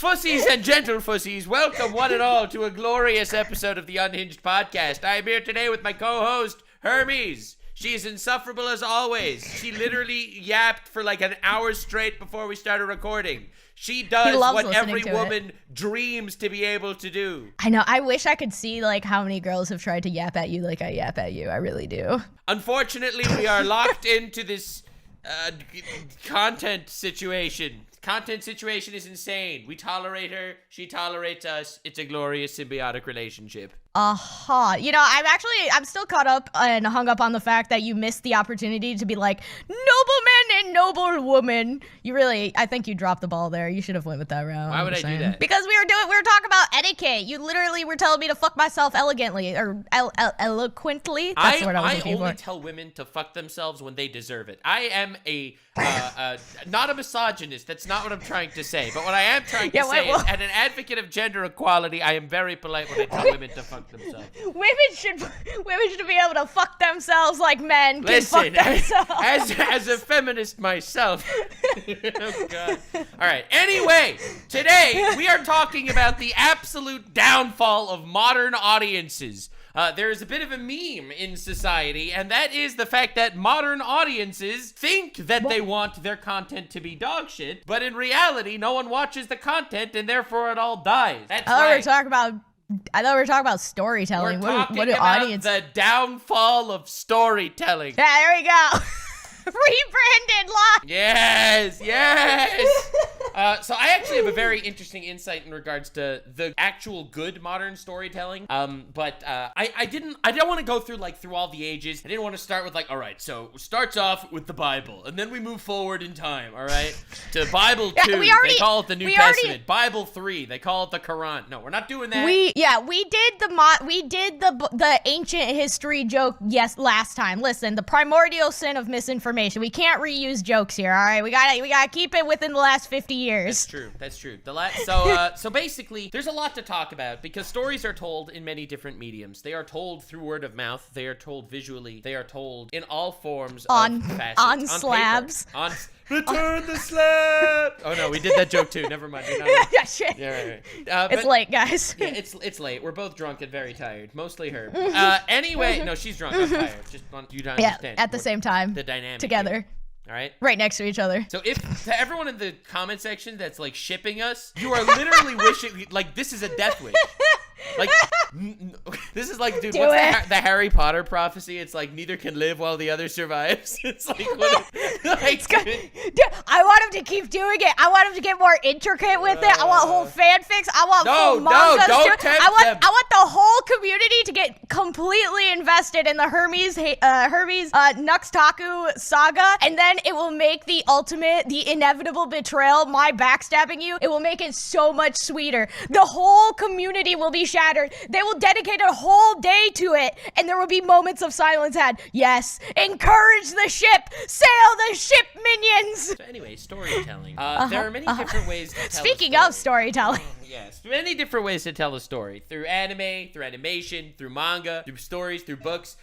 Fussies and gentle fussies, welcome one and all to a glorious episode of the Unhinged podcast. I am here today with my co-host, Hermes. She is insufferable as always. She literally yapped for like an hour straight before we started recording. She does what every woman dreams to be able to do. I know. I wish I could see like how many girls have tried to yap at you like I yap at you. I really do. Unfortunately, we are locked into this content situation. Content situation is insane. We tolerate her. She tolerates us. It's a glorious symbiotic relationship. You know, I'm still caught up and hung up on the fact that you missed the opportunity to be like, nobleman and noble woman. I think you dropped the ball there. You should have went with that route. Why would I do that? Because we were talking about etiquette. You literally were telling me to fuck myself elegantly or eloquently. That's the word I was looking for. I only tell women to fuck themselves when they deserve it. I am not a misogynist. That's not what I'm trying to say. But what I am trying to say is, as an advocate of gender equality, I am very polite when I tell women to fuck themselves. Women should be able to fuck themselves like men can fuck themselves. As a feminist myself. Oh God. All right. Anyway, today we are talking about the absolute downfall of modern audiences. There's a bit of a meme in society, and that is the fact that modern audiences think that they want their content to be dog shit, but in reality, no one watches the content, and therefore it all dies. That's right. I thought we were talking about storytelling. What do audience? The downfall of storytelling. Yeah, there we go. Rebranded live. Yes. So I actually have a very interesting insight in regards to the actual good modern storytelling. But I don't want to go through all the ages. I didn't want to start with all right, so it starts off with the Bible, and then we move forward in time, all right? To Bible 2, they call it the New Testament. Bible 3, they call it the Quran. No, we're not doing that. We did the ancient history joke last time. Listen, the primordial sin of misinformation. We can't reuse jokes here, all right? We gotta keep it within the last 50 years. That's true. So basically, there's a lot to talk about because stories are told in many different mediums. They are told through word of mouth. They are told visually. They are told in all forms of facets. On slabs. Paper. Return the slab. Oh no, we did that joke too. Never mind. Yeah, shit. Yeah, right. It's late, guys. Yeah, it's late. We're both drunk and very tired. Mostly her. Anyway, no, she's drunk. I'm tired. Just want you to understand. Yeah, at the same time. The dynamic. Together. Here. All right. Right next to each other. So to everyone in the comment section that's shipping us, you are literally wishing this is a death wish. This is dude, what's the Harry Potter prophecy? It's neither can live while the other survives. It's dude, I want him to keep doing it. I want him to get more intricate with it. I want whole fanfics. I want full mangas. Don't tempt them. I want the whole community to get completely invested in the Hermes Nux Taku saga, and then it will make the inevitable betrayal, my backstabbing you, it will make it so much sweeter. The whole community will be shattered. They will dedicate a whole day to it, and there will be moments of silence had. Yes, encourage the ship, sail the ship, minions. So anyway, storytelling. There are many different ways to tell Speaking of storytelling. Yes, many different ways to tell a story. Through anime, through animation, through manga, through stories, through books.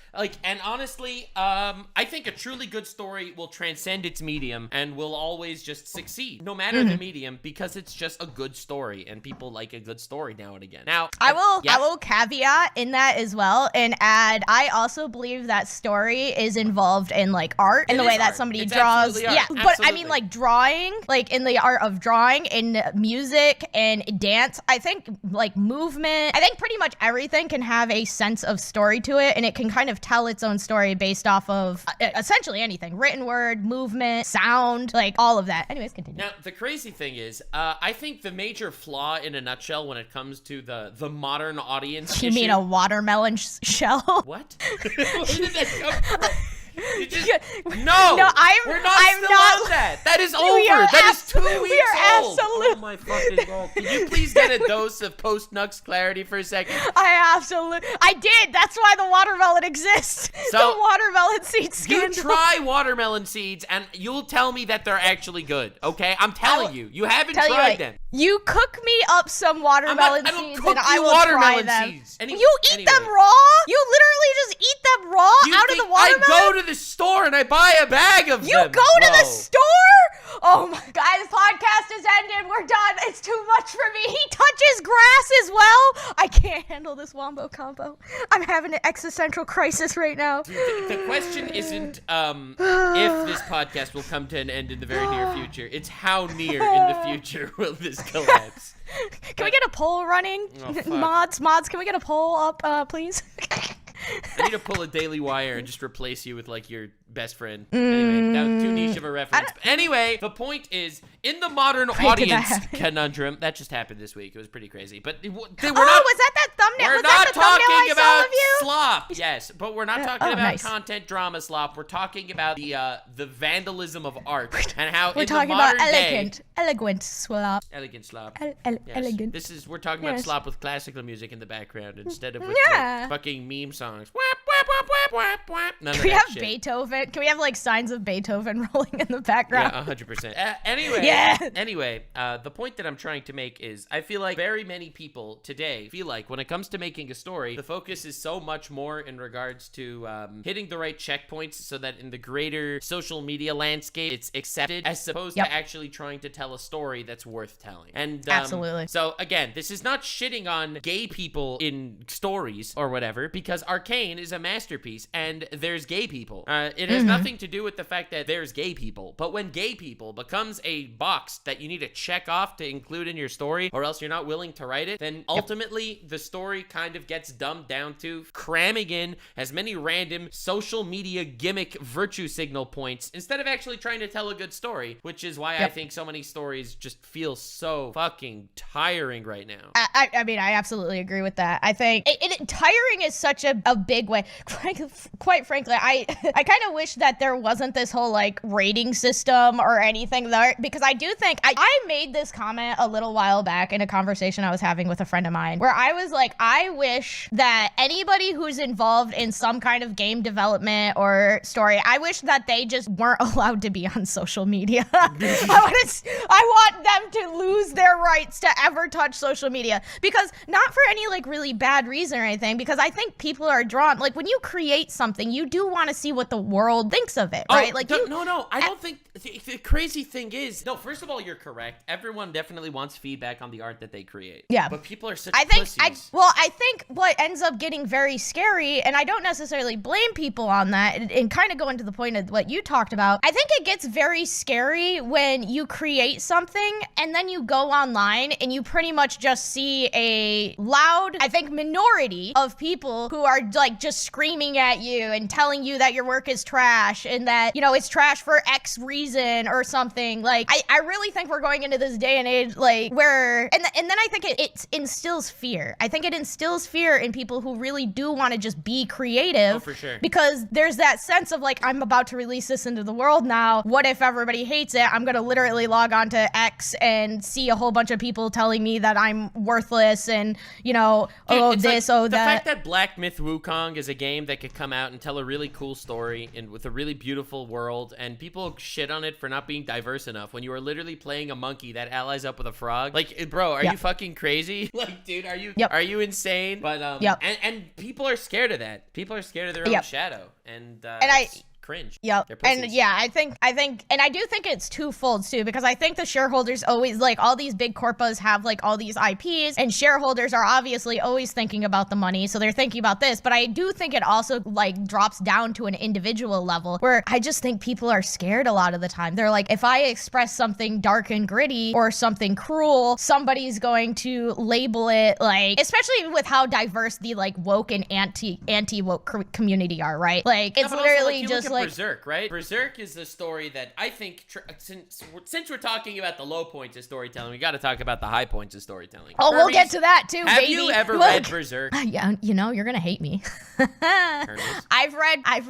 And honestly, I think a truly good story will transcend its medium and will always just succeed, no matter the medium, because it's just a good story, and people like a good story now and again. Now, I will caveat in that as well and add, I also believe that story is involved in art in the way that somebody draws. Yeah, but I mean drawing, in the art of drawing, in music and dance. I think movement, I think pretty much everything can have a sense of story to it, and it can kind of tell its own story based off of essentially anything: written word, movement, sound, all of that. Anyways, continue. Now, the crazy thing is, I think the major flaw in a nutshell when it comes to the modern audience You mean a watermelon shell? What? Where did that come from? We're not on that. That is over. That is 2 weeks old. We are absolutely. Oh my fucking God. Can you please get a dose of post-Nux clarity for a second? I did. That's why the watermelon exists. So, the watermelon seed scandal. You try watermelon seeds and you'll tell me that they're actually good, okay? I'm telling you. You haven't tried them. You cook me up some watermelon seeds and I will try them. Seeds. You eat them raw? You literally just eat them raw out of the watermelon? I go to the store and I buy a bag of them. You go to the store? Oh my guys, podcast is ended. We're done. It's too much for me. He touches grass as well. I can't handle this wombo combo. I'm having an existential crisis right now. Dude, the question isn't if this podcast will come to an end in the very near future. It's how near in the future will this collapse. Can we get a poll running? Oh, mods, can we get a poll up, please? I need to pull a Daily Wire and just replace you with, like, your best friend. Anyway, that was too niche of a reference. Anyway, the point is, in the modern audience conundrum, that just happened this week. It was pretty crazy. But we're not, was that thumbnail? We're was not that the talking thumbnail I about saw of you? slop. Yes, but we're not talking about nice. content drama slop. We're talking about the vandalism of art and how We're in talking the modern about day, elegant slop. elegant slop. Yes. Elegant. We're talking about slop with classical music in the background instead of with like, fucking meme songs. None Can of we that have shit. Beethoven? Can we have like signs of Beethoven rolling in the background? Yeah, 100%. Anyway, Yeah. Anyway, the point that I'm trying to make is I feel like very many people today feel like when it comes to making a story, the focus is so much more in regards to hitting the right checkpoints so that in the greater social media landscape, it's accepted as opposed to actually trying to tell a story that's worth telling. And Absolutely. So again, this is not shitting on gay people in stories or whatever, because Arcane is a masterpiece and there's gay people. It has nothing to do with the fact that there's gay people, but when gay people becomes a box that you need to check off to include in your story, or else you're not willing to write it, then ultimately the story kind of gets dumbed down to cramming in as many random social media gimmick virtue signal points instead of actually trying to tell a good story, which is why I think so many stories just feel so fucking tiring right now. I mean, I absolutely agree with that. I think tiring is such a big way. Quite frankly, I kind of wish that there wasn't this whole like rating system or anything there, because I do think I made this comment a little while back in a conversation I was having with a friend of mine where I was like, I wish that anybody who's involved in some kind of game development or story, I wish that they just weren't allowed to be on social media. I want them to lose their rights to ever touch social media, because not for any like really bad reason or anything, because I think people are drawn, like when you create something, you do want to see what the world thinks of it, right? Like no, I don't think the crazy thing is, no, first of all, you're correct. Everyone definitely wants feedback on the art that they create. Yeah. But people are such pussies. I think what ends up getting very scary, and I don't necessarily blame people on that, and kind of going to the point of what you talked about, I think it gets very scary when you create something and then you go online and you pretty much just see a loud, I think, minority of people who are like just screaming at you and telling you that your work is trash and that, you know, it's trash for X reason or something. Like, I really think we're going into this day and age, like, where, and then I think it instills fear. I think it instills fear in people who really do want to just be creative. Oh, for sure. Because there's that sense of like, I'm about to release this into the world now. What if everybody hates it? I'm going to literally log on to X and see a whole bunch of people telling me that I'm worthless and, you know, Dude, that. The fact that Black Myth Wukong is a game that could come out and tell a really cool story and with a really beautiful world, and people shit on it for not being diverse enough when you are literally playing a monkey that allies up with a frog. Like, bro, are you fucking crazy? Like, dude, are you insane? But and people are scared of that. People are scared of their own shadow, and cringe. Yep. And yeah, I think, and I do think it's twofold too, because I think the shareholders always, like, all these big corpos have like all these IPs, and shareholders are obviously always thinking about the money, so they're thinking about this. But I do think it also like drops down to an individual level where I just think people are scared a lot of the time. They're like, if I express something dark and gritty or something cruel, somebody's going to label it like, especially with how diverse the like woke and anti-woke community are, right? Like, it's literally just like Berserk, right? Berserk is the story that I think, since we're talking about the low points of storytelling, we got to talk about the high points of storytelling. Oh, we'll get to that too, have baby. Have you ever read Berserk? Yeah, you know, you're gonna hate me. I've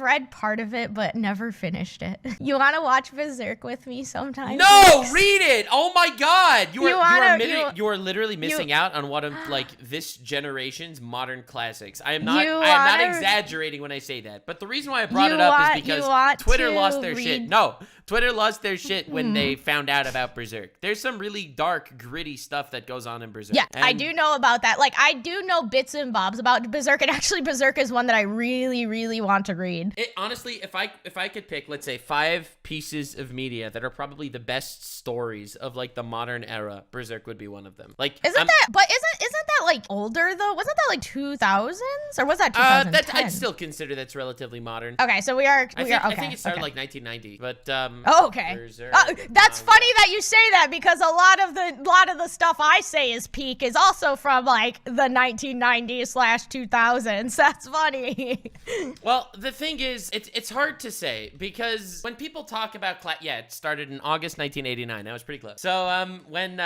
read part of it, but never finished it. You want to watch Berserk with me sometime? No, read it. Oh my God, you are literally missing out on one of like this generation's modern classics. I am not exaggerating when I say that. But the reason why I brought it up is because Twitter lost their shit. No, Twitter lost their shit when they found out about Berserk. There's some really dark, gritty stuff that goes on in Berserk. Yeah, I do know about that. Like, I do know bits and bobs about Berserk, and actually Berserk is one that I really, really want to read. Honestly, if I could pick, let's say, 5 pieces of media that are probably the best stories of, like, the modern era, Berserk would be one of them. Like, isn't that like older though? Wasn't that like 2000s, or was that 2010? I'd still consider that's relatively modern. Okay, so we are okay. I think it started like 1990, but okay. Berserk, that's funny that you say that, because a lot of the stuff I say is peak is also from like the 1990s/2000s. That's funny. Well, the thing is, it's hard to say, because when people talk about it started in August 1989. That was pretty close. So when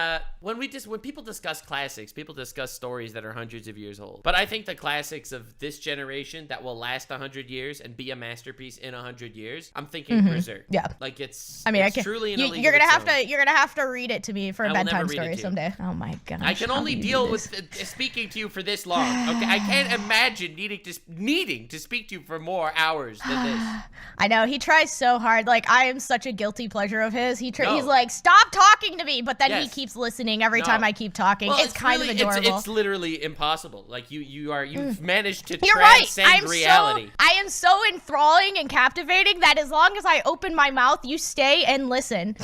people discuss classics, people discuss stories that are hundreds of years old. But I think the classics of this generation that will last 100 years and be a masterpiece in 100 years, I'm thinking Berserk. Yeah. Like it's truly you're gonna have to read it to me for a bedtime story someday. Oh my gosh. I can only deal with speaking to you for this long. Okay, I can't imagine needing to speak to you for more hours than this. I know, he tries so hard. Like, I am such a guilty pleasure of his. He's like, stop talking to me, but then he keeps listening every time I keep talking. Well, it's kind of adorable. It's literally impossible. Like you've managed to You're transcend reality. I am so enthralling and captivating that as long as I open my mouth, you stay and listen.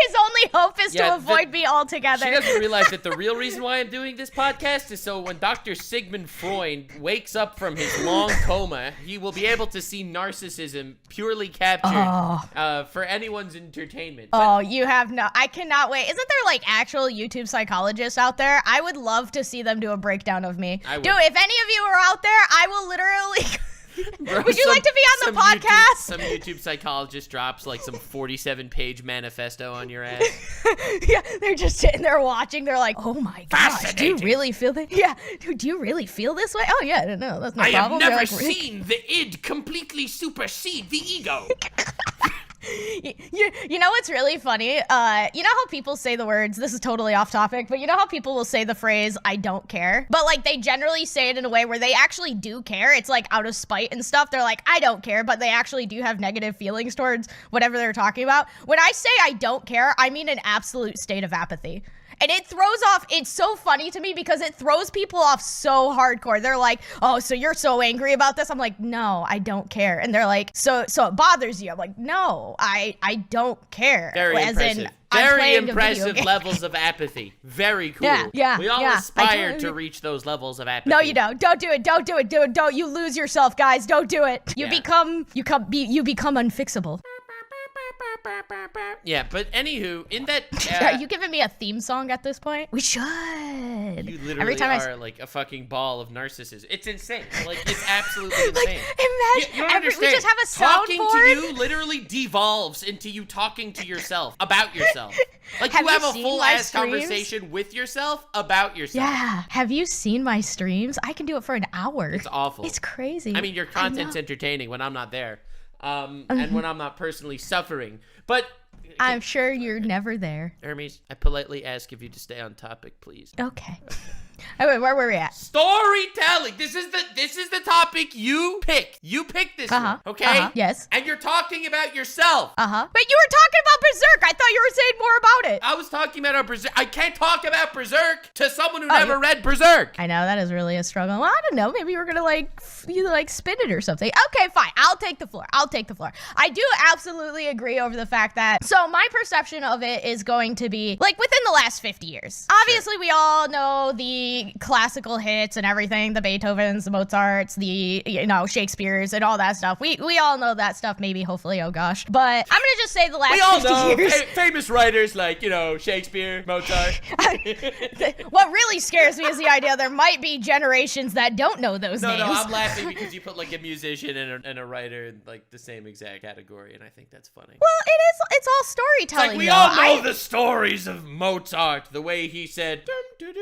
His only hope is to avoid me altogether. She doesn't realize that the real reason why I'm doing this podcast is so when Dr. Sigmund Freud wakes up from his long coma, he will be able to see narcissism purely captured for anyone's entertainment. I cannot wait. Isn't there like actual YouTube psychologists out there? I would love to see them do a breakdown of me. Dude, if any of you are out there, I will literally... Bro, would you like to be on the podcast? Some YouTube psychologist drops like some 47-page manifesto on your ass. Yeah, they're just sitting there watching. They're like, oh my gosh, do you really feel that? Yeah, dude, do you really feel this way? Oh yeah, no, that's no problem. I have never seen the id completely supersede the ego. You know what's really funny? You know how people say the words, this is totally off topic, but you know how people will say the phrase, I don't care? But like they generally say it in a way where they actually do care. It's like out of spite and stuff. They're like, I don't care, but they actually do have negative feelings towards whatever they're talking about. When I say I don't care, I mean an absolute state of apathy. And it throws off, it's so funny to me because it throws people off so hardcore. They're like, oh, so you're so angry about this? I'm like, no, I don't care. And they're like, so it bothers you? I'm like, no, I don't care. Very impressive. Very impressive levels of apathy. Very cool. Yeah. We all aspire to reach those levels of apathy. No, you don't. Don't do it. Don't do it. Don't. You lose yourself, guys. Don't do it. You become unfixable. Yeah, but anywho, in that... Are you giving me a theme song at this point? We should. You literally are like a fucking ball of narcissism. It's insane. Like, it's absolutely insane. Imagine, you don't understand. we just have a soundboard. Talking to you literally devolves into you talking to yourself about yourself. Like, you have a full-ass conversation with yourself about yourself. Yeah. Have you seen my streams? I can do it for an hour. It's awful. It's crazy. I mean, your content's entertaining when I'm not there. And when I'm not personally suffering. But I'm sure you're never there. Hermes, I politely ask if you to stay on topic, please. Okay. Wait, where were we at? Storytelling. This is the topic you pick. You pick this one, okay? Yes. And you're talking about yourself. But you were talking about Berserk. I thought you were saying more about it. I was talking about Berserk. I can't talk about Berserk to someone who never read Berserk. I know, that is really a struggle. Well, I don't know. Maybe we're gonna like spin it or something. Okay, fine. I'll take the floor. I do absolutely agree over the fact that, so my perception of it is going to be like within the last 50 years. Obviously, we all know the classical hits and everything, the Beethovens, the Mozarts, the Shakespeare's and all that stuff. We all know that stuff, maybe, hopefully, oh gosh. But I'm gonna just say the last 50 years. Famous writers like, Shakespeare, Mozart. What really scares me is the idea there might be generations that don't know those names. No, I'm laughing because you put like a musician and a writer in like the same exact category, and I think that's funny. Well, it's all storytelling. It's like we all know the stories of Mozart, the way he said, dun, But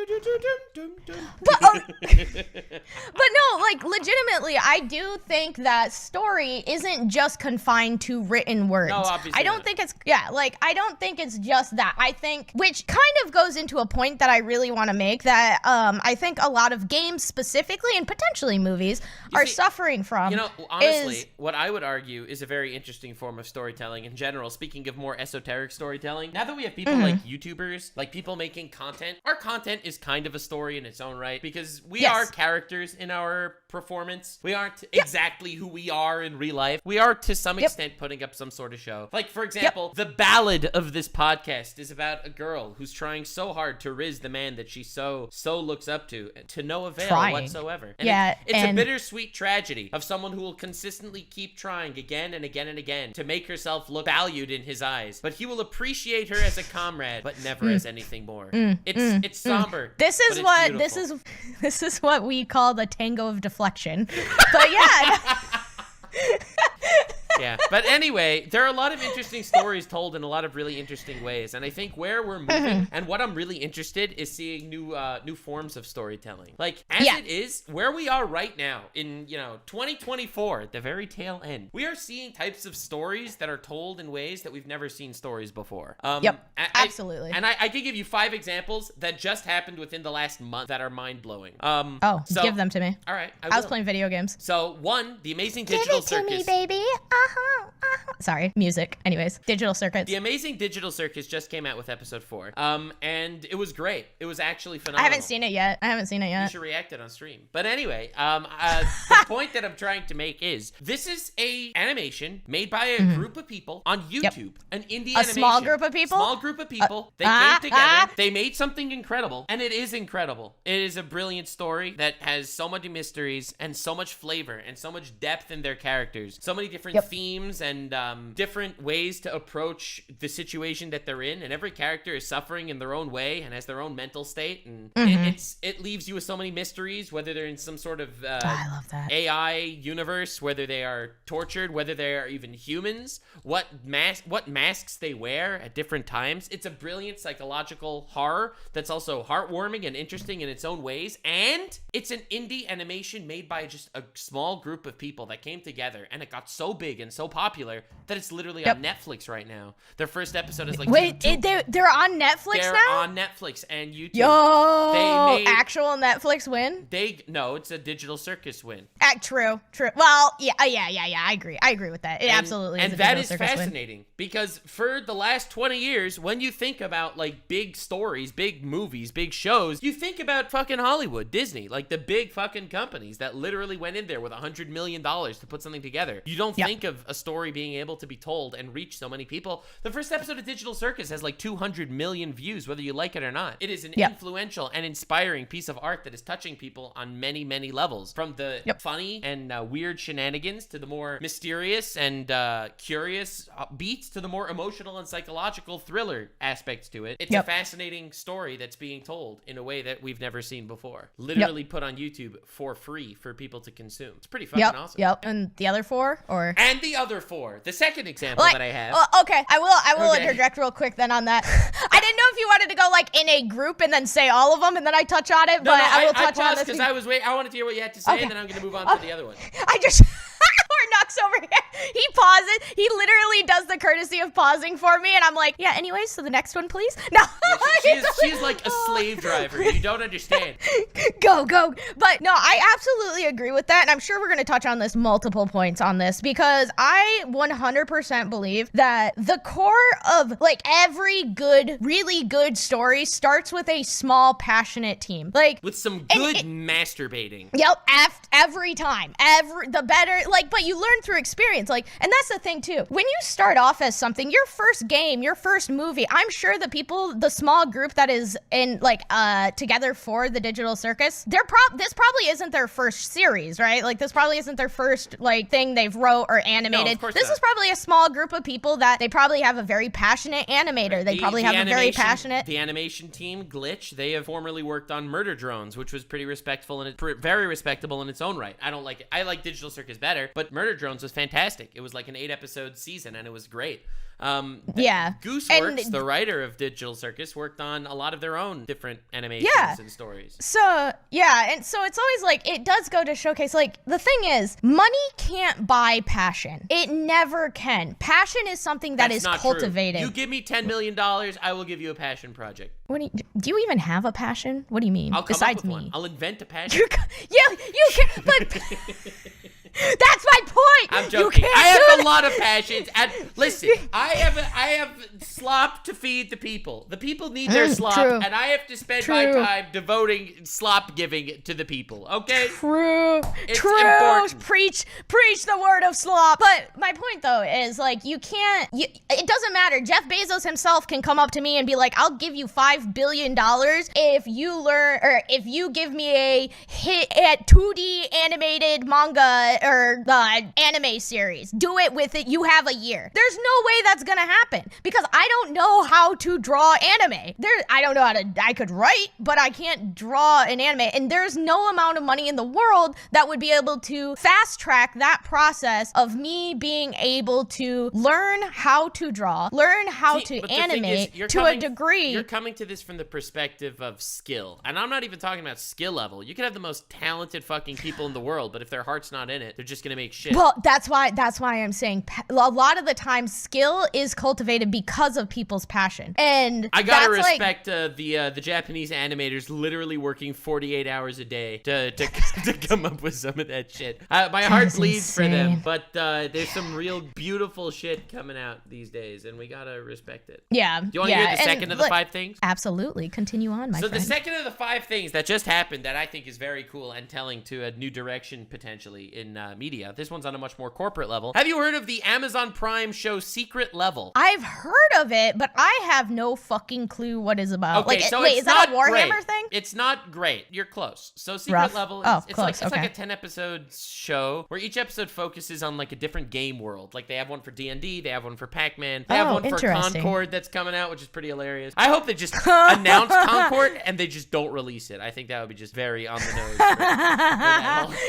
no, like legitimately, I do think that story isn't just confined to written words. No, obviously I don't think it's I don't think it's just that. I think, which kind of goes into a point that I really want to make, that I think a lot of games specifically and potentially movies are suffering from. You know, honestly, what I would argue is a very interesting form of storytelling in general. Speaking of more esoteric storytelling, now that we have people like YouTubers, like people making content, our content is kind of a story in its own right, because we are characters in our performance. We aren't exactly who we are in real life. We are to some extent putting up some sort of show. Like, for example, the ballad of this podcast is about a girl who's trying so hard to riz the man that she so looks up to no avail whatsoever. And it's a bittersweet tragedy of someone who will consistently keep trying again and again and again to make herself look valued in his eyes, but he will appreciate her as a comrade, but never as anything more. It's somber. This is what we call the tango of deflection. But yeah. Yeah, but anyway, there are a lot of interesting stories told in a lot of really interesting ways, and I think where we're moving and what I'm really interested is seeing new forms of storytelling. Like, as it is, where we are right now in 2024, at the very tail end, we are seeing types of stories that are told in ways that we've never seen stories before. Absolutely. And I could give you 5 examples that just happened within the last month that are mind-blowing. Give them to me. All right, I was playing video games. So, one, the Amazing Digital Circus. Give it to me, baby. Sorry, music. Anyways, Digital Circus. The Amazing Digital Circus just came out with episode 4. And it was great. It was actually phenomenal. I haven't seen it yet. You should react it on stream. But anyway, the point that I'm trying to make is this is a animation made by a group of people on YouTube. An indie animation. Small group of people? Small group of people. They came together. They made something incredible. And it is incredible. It is a brilliant story that has so many mysteries and so much flavor and so much depth in their characters. So many different themes and different ways to approach the situation that they're in, and every character is suffering in their own way and has their own mental state, and it leaves you with so many mysteries, whether they're in some sort of I love that. AI universe, whether they are tortured, whether they are even humans, what masks they wear at different times. It's a brilliant psychological horror that's also heartwarming and interesting in its own ways, and it's an indie animation made by just a small group of people that came together, and it got so big and so popular that it's literally on Netflix right now. Their first episode is like they're on Netflix now? They're on Netflix and YouTube. Actual Netflix win? No, it's a Digital Circus win. True. Well, yeah, I agree. I agree with that. It absolutely is. And that is fascinating because for the last 20 years, when you think about like big stories, big movies, big shows, you think about fucking Hollywood, Disney, like the big fucking companies that literally went in there with $100 million to put something together. You don't think of a story being able to be told and reach so many people. The first episode of Digital Circus has like 200 million views, whether you like it or not. It is an influential and inspiring piece of art that is touching people on many, many levels. From the funny and weird shenanigans to the more mysterious and curious beats to the more emotional and psychological thriller aspects to it. It's a fascinating story that's being told in a way that we've never seen before. Literally put on YouTube for free for people to consume. It's pretty fucking awesome. And the other 4? And the other 4. The second example that I have. Okay, I will interject real quick then on that. I didn't know if you wanted to go like in a group and then say all of them and then I touch on it, but I will touch on this. Because I wanted to hear what you had to say, and then I'm going to move on to the other one. Poor Nux over here. He pauses. He literally does the courtesy of pausing for me, and I'm like, yeah, anyways, so the next one, please. No. She's like a slave driver. You don't understand. Go. But no, I absolutely agree with that, and I'm sure we're going to touch on this multiple points on this, because I 100% believe that the core of like every good, really good story starts with a small, passionate team. Like with some good masturbating. Yep, every time. The better, like, but you learn through experience. Like, and that's the thing too. When you start off as something, your first game, your first movie, I'm sure the people, the small group that is in like together for the Digital Circus, this probably isn't their first series, right? Like this probably isn't their first like thing they've wrote or animated. No, of course this not. Is probably a small group of people that they probably have a very passionate animator. They probably have a very passionate. The animation team, Glitch, they have formerly worked on Murder Drones, which was pretty respectful and very respectable in its own right. I don't like it. I like Digital Circus better, but Murder Drones was fantastic. It was like an 8-episode season, and it was great. Gooseworks, the writer of Digital Circus, worked on a lot of their own different animations and stories. So and so it's always like, it does go to showcase, like, the thing is, money can't buy passion. It never can. Passion is something that is cultivated. True. You give me $10 million, I will give you a passion project. What do you even have a passion? What do you mean? I'll come besides up with me? One. I'll invent a passion. You can, but that's my point. I'm joking. I have a lot of passions, and listen, I have slop to feed the people. The people need their slop, and I have to spend my time devoting slop giving to the people. Okay? True. It's important. Preach the word of slop. But my point though is, like, you can't. It doesn't matter. Jeff Bezos himself can come up to me and be like, "I'll give you $5 billion if you learn, or if you give me a hit at 2D animated manga or the anime series. Do it with it. You have a year." There's no way that's gonna happen, because I don't know how to draw anime. I don't know how to. I could write, but I can't draw an anime, and there's no amount of money in the world that would be able to fast track that process of me being able to learn how to draw, learn how to animate to a degree. You're coming to this from the perspective of skill, and I'm not even talking about skill level. You can have the most talented fucking people in the world, but if their heart's not in it, they're just gonna make shit. Well, that's why I'm saying a lot of the time skill is cultivated because of people's passion, and I gotta respect the Japanese animators literally working 48 hours a day to come up with some of that shit. My heart bleeds for them, but there's some real beautiful shit coming out these days, and we gotta respect it. Yeah. Do you want to hear the second of the 5 things? Absolutely. Continue on, my friend. So the second of the 5 things that just happened that I think is very cool and telling to a new direction potentially in media. This one's on a much more corporate level. Have you heard of the Amazon Prime show Secret Level? I've heard of it, but I have no fucking clue what it's about. Okay, so wait, is that a Warhammer great. thing? It's not great. You're close. So Secret Level is it's like a 10-episode show where each episode focuses on like a different game world. Like they have one for D&D, they have one for Pac-Man, they have one for Concord that's coming out, which is pretty hilarious. I hope they just announce Concord and they just don't release it. I think that would be just very on the nose.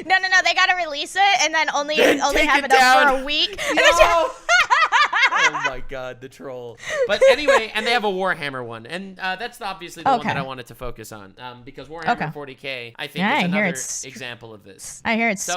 No, they gotta release it and then only have it up for a week. No. Oh my god, the troll. But anyway, and they have a Warhammer one, and that's obviously the one that I wanted to focus on, because Warhammer 40k, I think, is another example of this. I hear it's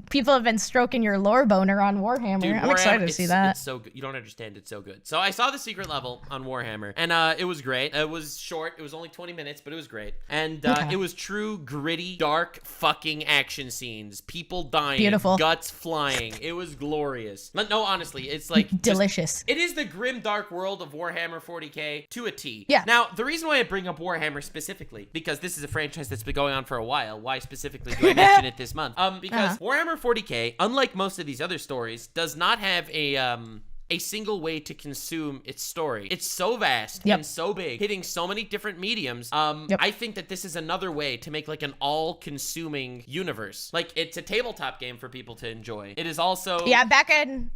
people have been stroking your lore boner on Warhammer. Dude, I'm excited to see that. It's so good. You don't understand. It's so good. So I saw the Secret Level on Warhammer, and it was great. It was short. It was only 20 minutes, but it was great. And it was true, gritty, dark fucking action scenes. People dying. Beautiful. Guts flying. It was glorious. No, honestly, it's like delicious. It is the grim, dark world of Warhammer 40k to a T. Yeah. Now, the reason why I bring up Warhammer specifically, because this is a franchise that's been going on for a while. Why specifically do I mention it this month? Because Warhammer 40k, unlike most of these other stories, does not have a single way to consume its story. It's so vast and so big, hitting so many different mediums. I think that this is another way to make like an all-consuming universe. Like, it's a tabletop game for people to enjoy. It is also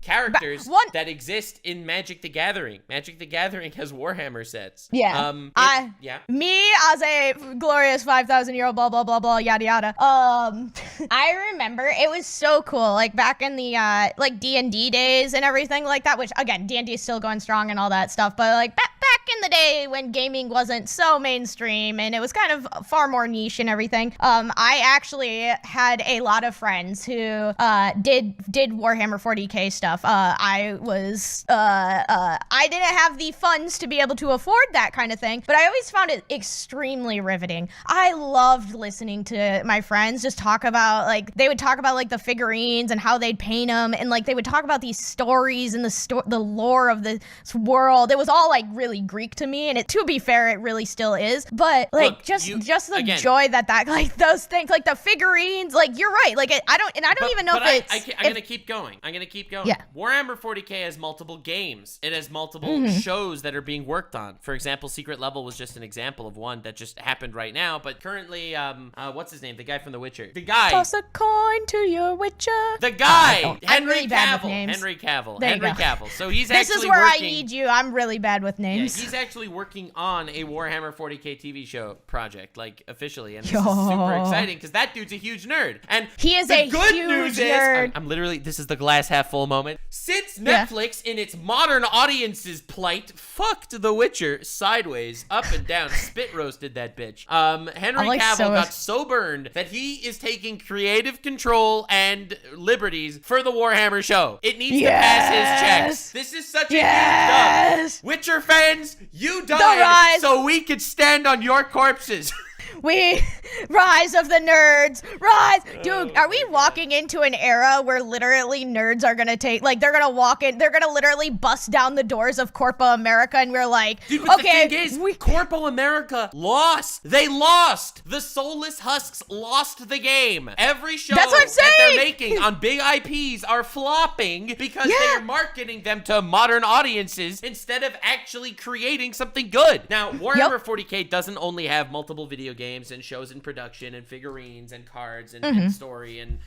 characters that exist in Magic the Gathering. Magic the Gathering has Warhammer sets. Yeah. Me as a glorious 5,000-year-old blah blah blah blah yada yada. I remember it was so cool. Like back in the like D&D days and everything like that. Which again, D&D is still going strong and all that stuff, but like back in the day when gaming wasn't so mainstream and it was kind of far more niche and everything, I actually had a lot of friends who did Warhammer 40k stuff. I didn't have the funds to be able to afford that kind of thing, but I always found it extremely riveting. I loved listening to my friends just talk about, like, they would talk about like the figurines and how they'd paint them, and like they would talk about these stories and the lore of this world. It was all like really Greek to me, and to be fair, it really still is. But like, look, just the joy that like those things, like the figurines, like you're right. Like I don't even know if it's. I'm gonna keep going. Yeah. Warhammer 40k has multiple games. It has multiple shows that are being worked on. For example, Secret Level was just an example of one that just happened right now. But currently, what's his name? The guy from The Witcher. The guy. Toss a coin to your Witcher. The guy. Henry Cavill. Henry Cavill. There Henry Cavill. So he's this actually is where working. I need you. I'm really bad with names. he's actually working on a Warhammer 40k TV show project, like officially, and this is super exciting because that dude's a huge nerd. And he is the a good huge news nerd. is, I'm literally, this is the glass half full moment. Since Netflix, in its modern audience's plight, fucked The Witcher sideways, up and down, spit roasted that bitch. Henry Cavill got so burned that he is taking creative control and liberties for the Warhammer show. It needs to pass his checks. This is such a huge dub. Witcher fans, you died so we could stand on your corpses. We rise of the nerds, rise. Dude, are we walking into an era where literally nerds are gonna take, like, they're gonna walk in, they're gonna literally bust down the doors of Corpo America, and we're like, dude, but okay, the thing is, Corpo America lost. They lost. The soulless husks lost the game. Every show that they're making on big IPs are flopping because they're marketing them to modern audiences instead of actually creating something good. Now, Warhammer 40k doesn't only have multiple video games and shows in production and figurines and cards and story and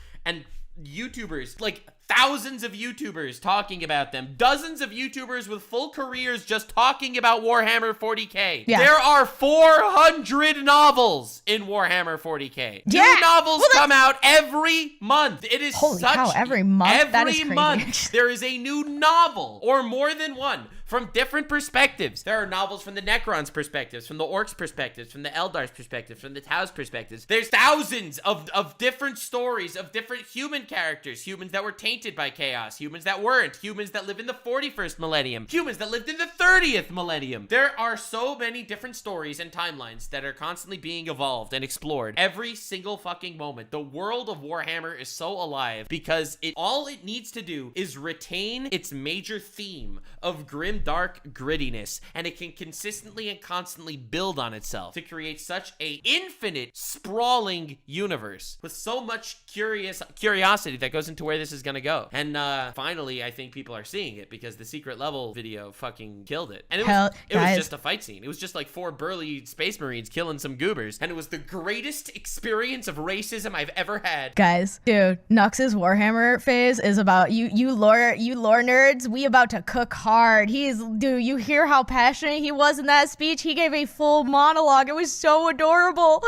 YouTubers, like thousands of YouTubers talking about them, dozens of YouTubers with full careers just talking about Warhammer 40k. There are 400 novels in Warhammer 40k. New novels come out every month. It is holy cow, every month. Every month there is a new novel or more than one. From different perspectives. There are novels from the Necrons' perspectives, from the Orcs' perspectives, from the Eldar's perspectives, from the Tau's perspectives. There's thousands of different stories of different human characters. Humans that were tainted by chaos. Humans that weren't. Humans that lived in the 41st millennium. Humans that lived in the 30th millennium. There are so many different stories and timelines that are constantly being evolved and explored every single fucking moment. The world of Warhammer is so alive because all it needs to do is retain its major theme of grim dark grittiness, and it can consistently and constantly build on itself to create such a infinite sprawling universe with so much curiosity that goes into where this is gonna go. And finally I think people are seeing it because the secret level video fucking killed it. And it was just a fight scene. It was just like 4 burly space marines killing some goobers, and it was the greatest experience of racism I've ever had. Guys, dude, Nux's Warhammer phase is about you lore nerds. We about to cook hard. Dude, you hear how passionate he was in that speech? He gave a full monologue. It was so adorable.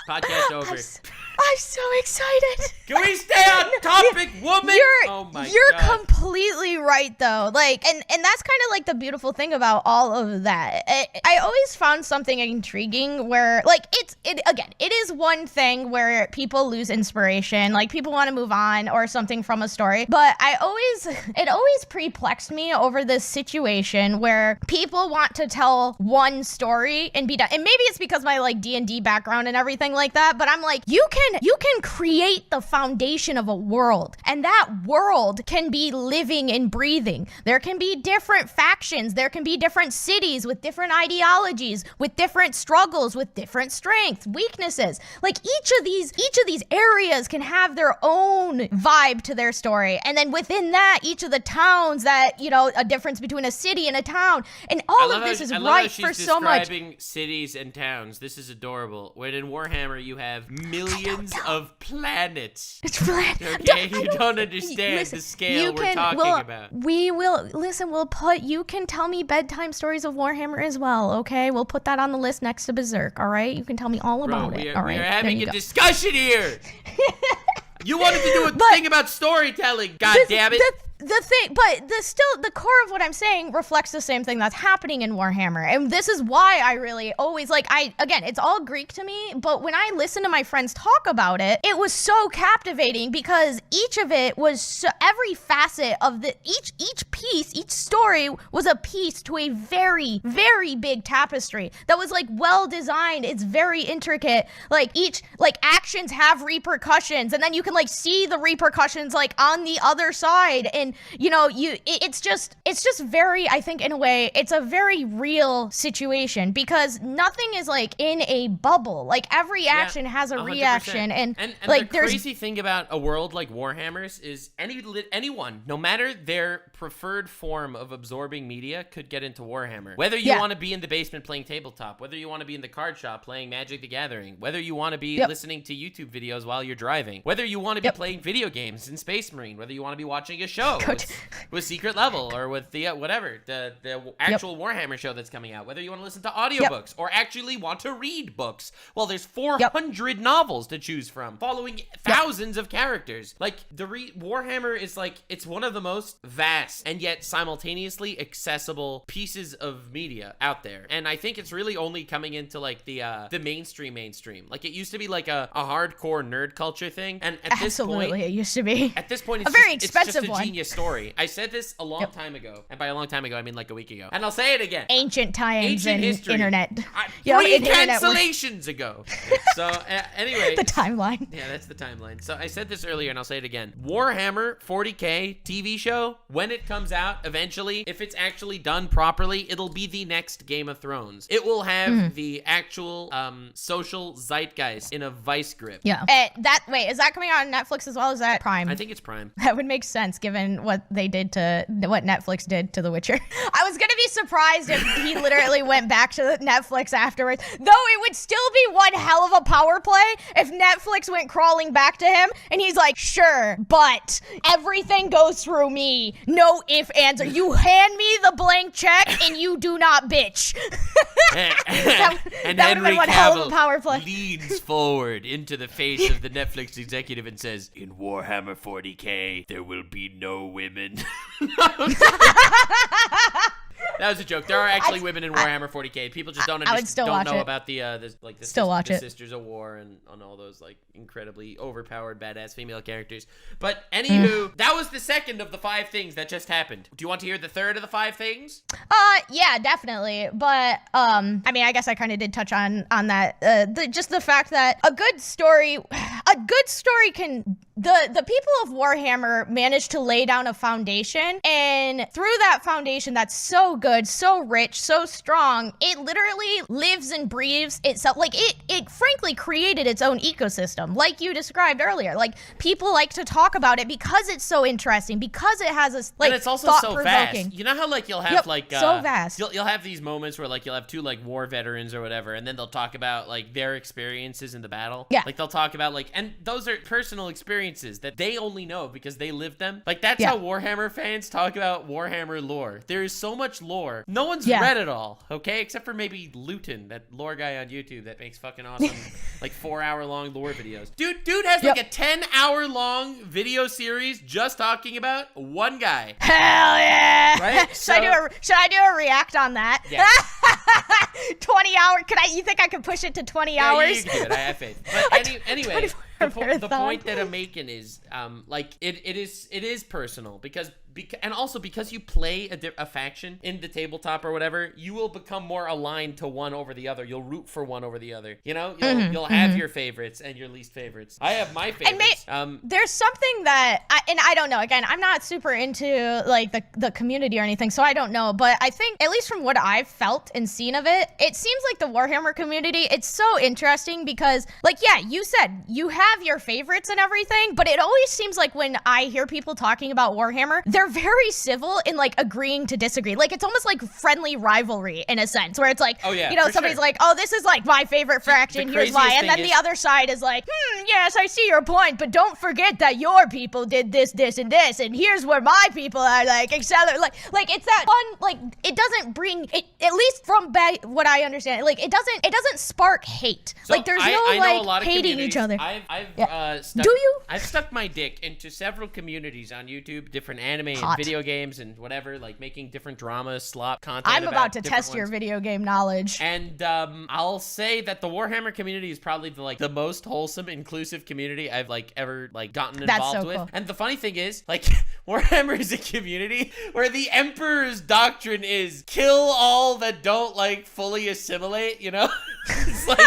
Podcast over. I'm so excited. Can we stay on topic, woman? You're completely right, though. Like, and that's kind of like the beautiful thing about all of that. I always found something intriguing where, like, it is one thing where people lose inspiration, like people want to move on or something from a story. But it always perplexed me over this situation where people want to tell one story and be done. And maybe it's because my like D&D background and everything like that. But I'm like, you can create the foundation of a world, and that world can be living and breathing. There can be different factions, there can be different cities with different ideologies, with different struggles, with different strengths, weaknesses. Like each of these areas can have their own vibe to their story, and then within that, each of the towns that, you know, a difference between a city and a town, and all of this is ripe for so much. Describing cities and towns. This is adorable. When in Warhammer you have millions of planets. It's flat. Okay, you don't understand the scale we're talking about. We will listen. You can tell me bedtime stories of Warhammer as well. Okay, we'll put that on the list next to Berserk. All right, you can tell me all about it. All right, we are having a discussion here. You wanted to do a thing about storytelling. God damn it. The core of what I'm saying reflects the same thing that's happening in Warhammer. And this is why I really always, again, it's all Greek to me, but when I listen to my friends talk about it, it was so captivating because each of it was every facet of each piece, each story was a piece to a very, very big tapestry that was like well designed. It's very intricate. Like each, like actions have repercussions, and then you can like see the repercussions like on the other side. And you know, it's just very, I think in a way, it's a very real situation because nothing is like in a bubble. Like every action has a 100%. Reaction, and like the crazy thing about a world like Warhammer's is anyone, no matter their preferred form of absorbing media, could get into Warhammer. Whether you want to be in the basement playing tabletop, whether you want to be in the card shop playing Magic the Gathering, whether you want to be listening to YouTube videos while you're driving, whether you want to be playing video games in Space Marine, whether you want to be watching a show. with Secret Level or with the whatever the actual Warhammer show that's coming out. Whether you want to listen to audiobooks or actually want to read books, well, there's 400 novels to choose from, following thousands of characters. Like Warhammer is like, it's one of the most vast and yet simultaneously accessible pieces of media out there, and I think it's really only coming into like the mainstream. Like, it used to be like a hardcore nerd culture thing, and at this point, it used to be. At this point, it's very expensive. It's just a one. Genius story. I said this a long time ago, and by a long time ago, I mean like a week ago, and I'll say it again. Ancient times, ancient and history. Internet. 3 cancellations ago. So anyway, the timeline. Yeah, that's the timeline. So I said this earlier, and I'll say it again. Warhammer 40K TV show, when it comes out eventually, if it's actually done properly, it'll be the next Game of Thrones. It will have the actual social zeitgeist in a vice grip. Yeah. Wait, is that coming out on Netflix as well? Is that Prime? I think it's Prime. That would make sense given what Netflix did to The Witcher. I was gonna be surprised if he literally went back to Netflix afterwards. Though it would still be one hell of a power play if Netflix went crawling back to him and he's like, sure, but everything goes through me. No ifs, ands, or you hand me the blank check and you do not bitch. and that Henry one hell of a power play. Leans forward into the face of the Netflix executive and says, "In Warhammer 40K, there will be no women." That was a joke. There are actually women in Warhammer 40K. People just don't know about the Sisters of War and on all those like incredibly overpowered badass female characters. But anywho, that was the second of the 5 things that just happened. Do you want to hear the third of the 5 things? Yeah, definitely. But I mean, I guess I kind of did touch on that. Just the fact that a good story can. The people of Warhammer managed to lay down a foundation, and through that foundation that's so good, so rich, so strong, it literally lives and breathes itself. Like, it frankly created its own ecosystem, like you described earlier. Like, people like to talk about it because it's so interesting, because it has a, like, and it's also so vast. You know how, like, you'll have, so vast. You'll have these moments where, like, you'll have 2, like, war veterans or whatever, and then they'll talk about, like, their experiences in the battle. Yeah. Like, they'll talk about, like, and those are personal experiences that they only know because they lived them. Like, that's how Warhammer fans talk about Warhammer lore. There is so much lore. No one's read it all, okay? Except for maybe Luton, that lore guy on YouTube that makes fucking awesome, like, 4-hour-long lore videos. Dude has, like, a 10-hour-long video series just talking about one guy. Hell yeah! Right? Should I do a react on that? Yeah. 20 hours? You think I could push it to 20 hours? Yeah, you can do it. I have faith. But anyway, the point that I'm making is, like, it is personal because you play a faction in the tabletop or whatever, you will become more aligned to one over the other. You'll root for one over the other. You know, you'll have your favorites and your least favorites. I have my favorites. There's something that I don't know. Again, I'm not super into like the community or anything, so I don't know. But I think, at least from what I've felt and seen of it, it seems like the Warhammer community, it's so interesting because, like, yeah, you said you have your favorites and everything, but it always seems like when I hear people talking about Warhammer, they're very civil in like agreeing to disagree. Like, it's almost like friendly rivalry in a sense, where it's like, somebody's like, oh, this is like my favorite faction, here's why, and then the other side is like, yes, I see your point, but don't forget that your people did this, this, and this, and here's where my people are, like, etc. Like it's that fun. Like, it doesn't bring it, at least from what I understand, like, it doesn't spark hate. So like, there's no hating each other. I've stuck my dick into several communities on YouTube, different anime and video games and whatever, like making different dramas, slop content. I'm about to test your video game knowledge. And I'll say that the Warhammer community is probably the most wholesome, inclusive community I've ever gotten involved with. Cool. And the funny thing is, like, Warhammer is a community where the Emperor's doctrine is kill all that don't fully assimilate, you know? It's like,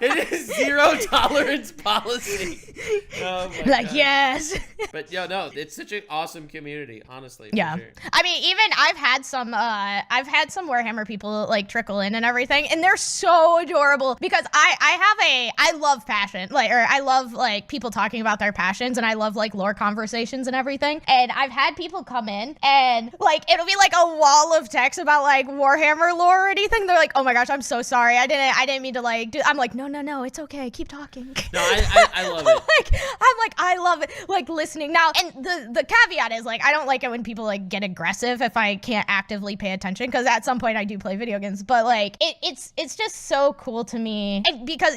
it is zero tolerance policy. Oh my God. Yes. But no, it's such an awesome community, honestly. Yeah. Sure. I mean, even I've had some Warhammer people trickle in and everything, and they're so adorable because I love passion, I love people talking about their passions, and I love lore conversations and everything. And I've had people come in and it'll be a wall of text about Warhammer lore or anything. They're like, oh my gosh, I'm so sorry. I I didn't mean to like do. I'm like, no, it's okay. Keep talking. No, I love it. I love it. Like listening now, and the caveat is like, I don't like it when people like get aggressive if I can't actively pay attention, because at some point I do play video games. But like, it's just so cool to me, and because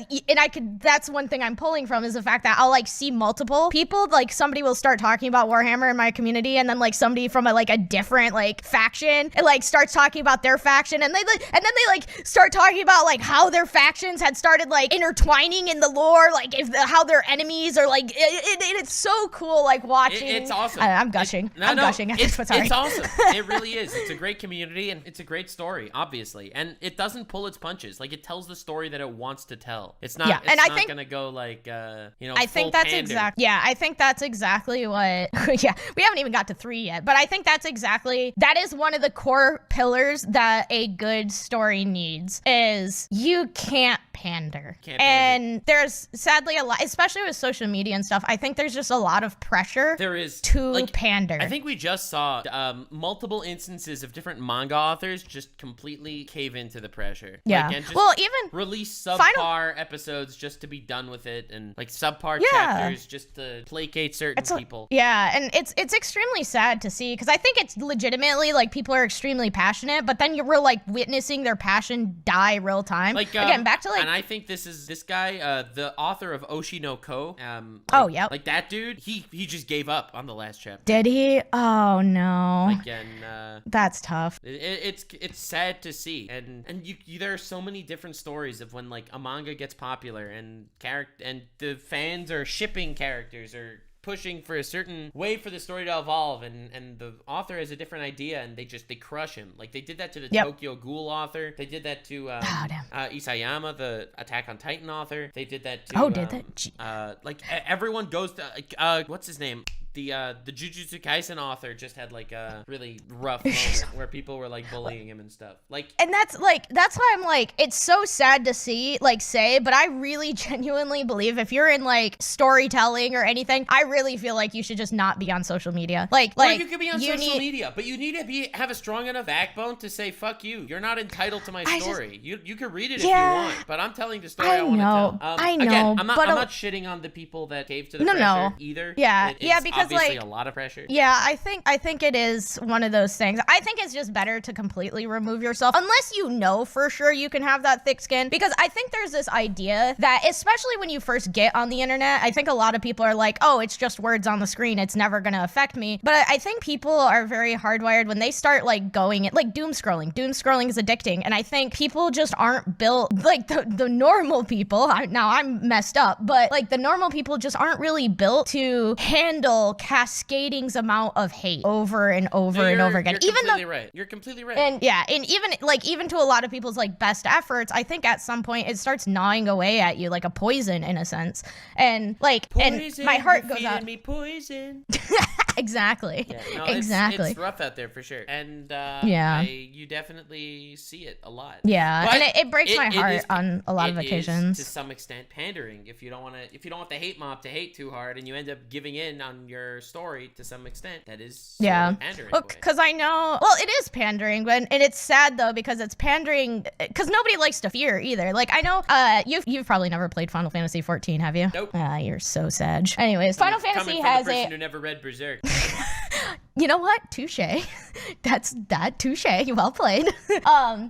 that's one thing I'm pulling from is the fact that I'll like see multiple people. Like somebody will start talking about Warhammer in my community, and then like somebody from a different like faction, and like starts talking about their faction, and then they start talking about like how their factions had started like intertwining in the lore, like how their enemies are like it's so cool like watching. It's awesome. I'm gushing. I'm gushing. It's awesome. It really is. It's a great community, and it's a great story, obviously, and it doesn't pull its punches. Like it tells the story that it wants to tell. It's not. Yeah, and I think gonna go like I think that's exactly. Yeah, I think that's exactly what. Yeah, we haven't even got to 3 yet, but I think that is one of the core pillars that a good story needs. Is you can't pander. And there's sadly a lot, especially with social media and stuff. I think there's just a lot of pressure. There is to pander. I think we just saw multiple instances of different manga authors just completely cave into the pressure. Yeah. Like, and just even release subpar episodes just to be done with it, and like subpar chapters just to placate certain people. Yeah, and it's extremely sad to see, because I think it's legitimately like people are extremely passionate, but then we're like witnessing their passion die real time. Like again, back to like. And I think this guy, the author of Oshi no Ko. Like that dude, he just gave up on the last chapter. Did he? Oh no. Again, that's tough. It's sad to see, and there are so many different stories of when like a manga gets popular and the fans are shipping characters or pushing for a certain way for the story to evolve, and the author has a different idea, and they crush him. Like they did that to the Tokyo Ghoul author. They did that to Isayama, the Attack on Titan author. They did that to like everyone goes to what's his name? The Jujutsu Kaisen author just had like a really rough moment where people were like bullying him and stuff. Like, and that's why I'm like, it's so sad to see, like say, but I really genuinely believe if you're in like storytelling or anything, I really feel like you should just not be on social media. Like you could be on social media, but you need to have a strong enough backbone to say, fuck you. You're not entitled to my story. You can read it if you want, but I'm telling the story I want to tell. I know. Again, I'm not shitting on the people that cave to the pressure either. Yeah. Because obviously like a lot of pressure. Yeah, I think it is one of those things. I think it's just better to completely remove yourself unless you know for sure you can have that thick skin, because I think there's this idea that especially when you first get on the internet, I think a lot of people are like, oh, it's just words on the screen, it's never gonna affect me. But I think people are very hardwired when they start like going like doom scrolling is addicting, and I think people just aren't built like the normal people. Now I'm messed up, but like the normal people just aren't really built to handle cascading amount of hate over and over and over again. You're completely right. And yeah, and even to a lot of people's like best efforts, I think at some point it starts gnawing away at you like a poison in a sense. And like, poison, and my heart goes out. Me poison. Exactly. Yeah, no, exactly. It's rough out there for sure. And you definitely see it a lot. Yeah, but and it breaks my heart on a lot of occasions. To some extent, pandering. If you don't want the hate mob to hate too hard, and you end up giving in on your story to some extent, that is pandering. Well, because I know, well, it is pandering, and it's sad though because it's pandering because nobody likes to fear either. Like I know, you've probably never played Final Fantasy 14, have you? Nope. You're so sad. Anyways, Final Fantasy has person who never read Berserk. You know what? Touche. That's that. Touche. Well played.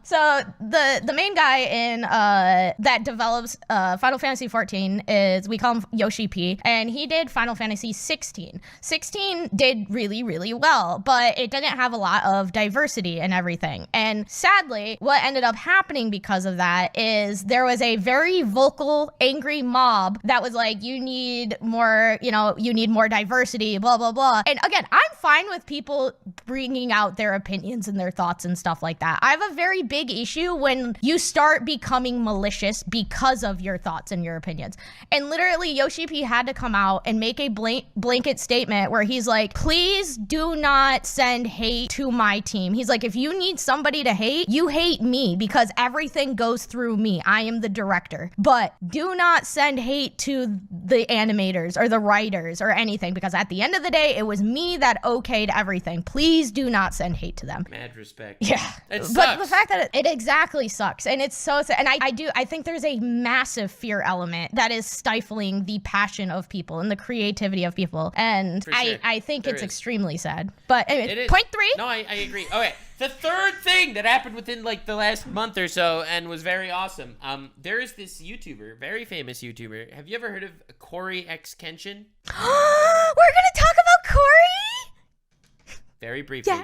So the main guy in that develops Final Fantasy 14 is, we call him Yoshi P, and he did Final Fantasy 16. 16 did really, really well, but it didn't have a lot of diversity and everything. And sadly, what ended up happening because of that is there was a very vocal, angry mob that was like, you need more diversity, blah, blah, blah. And again, I'm fine with people bringing out their opinions and their thoughts and stuff like that. I have a very big issue when you start becoming malicious because of your thoughts and your opinions. And literally, Yoshi P had to come out and make a blanket statement where he's like, please do not send hate to my team. He's like, if you need somebody to hate, you hate me because everything goes through me. I am the director. But do not send hate to the animators or the writers or anything, because at the end of the day, it was me that okayed everything. Please do not send hate to them. Mad respect. Yeah. It sucks. But the fact that it exactly sucks. And it's so sad. And I think there's a massive fear element that is stifling the passion of people and the creativity of people. And Sure. I think There it's is. extremely sad. But anyway, It is. point 3. No, I agree. Okay, the third thing that happened within like the last month or so and was very awesome. There is this YouTuber, very famous YouTuber. Have you ever heard of Corey X Kenshin? We're gonna talk about Corey? Very briefly. Yeah.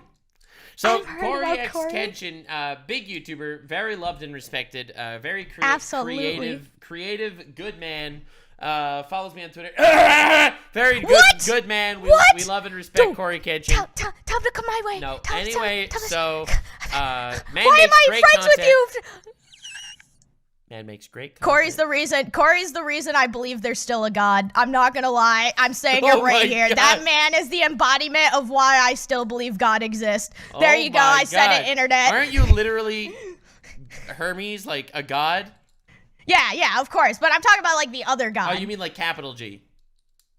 So I've heard Corey about X Corey. Kenshin, big YouTuber, very loved and respected, very Absolutely. creative, good man. Follows me on Twitter. Very good, What? good man. We love and respect Dude, Corey Kenshin. Tell him to come my way. No, Tell him anyway, to- so man Why am makes I great friends content. with you? Man makes great content. Corey's the reason I believe there's still a God. I'm not gonna lie. I'm saying Oh it right my here. God. That man is the embodiment of why I still believe God exists. Oh There you go. my I said God. it, internet. Aren't you literally Hermes, like a god? Yeah, of course. But I'm talking about like the other God. Oh, you mean like capital G?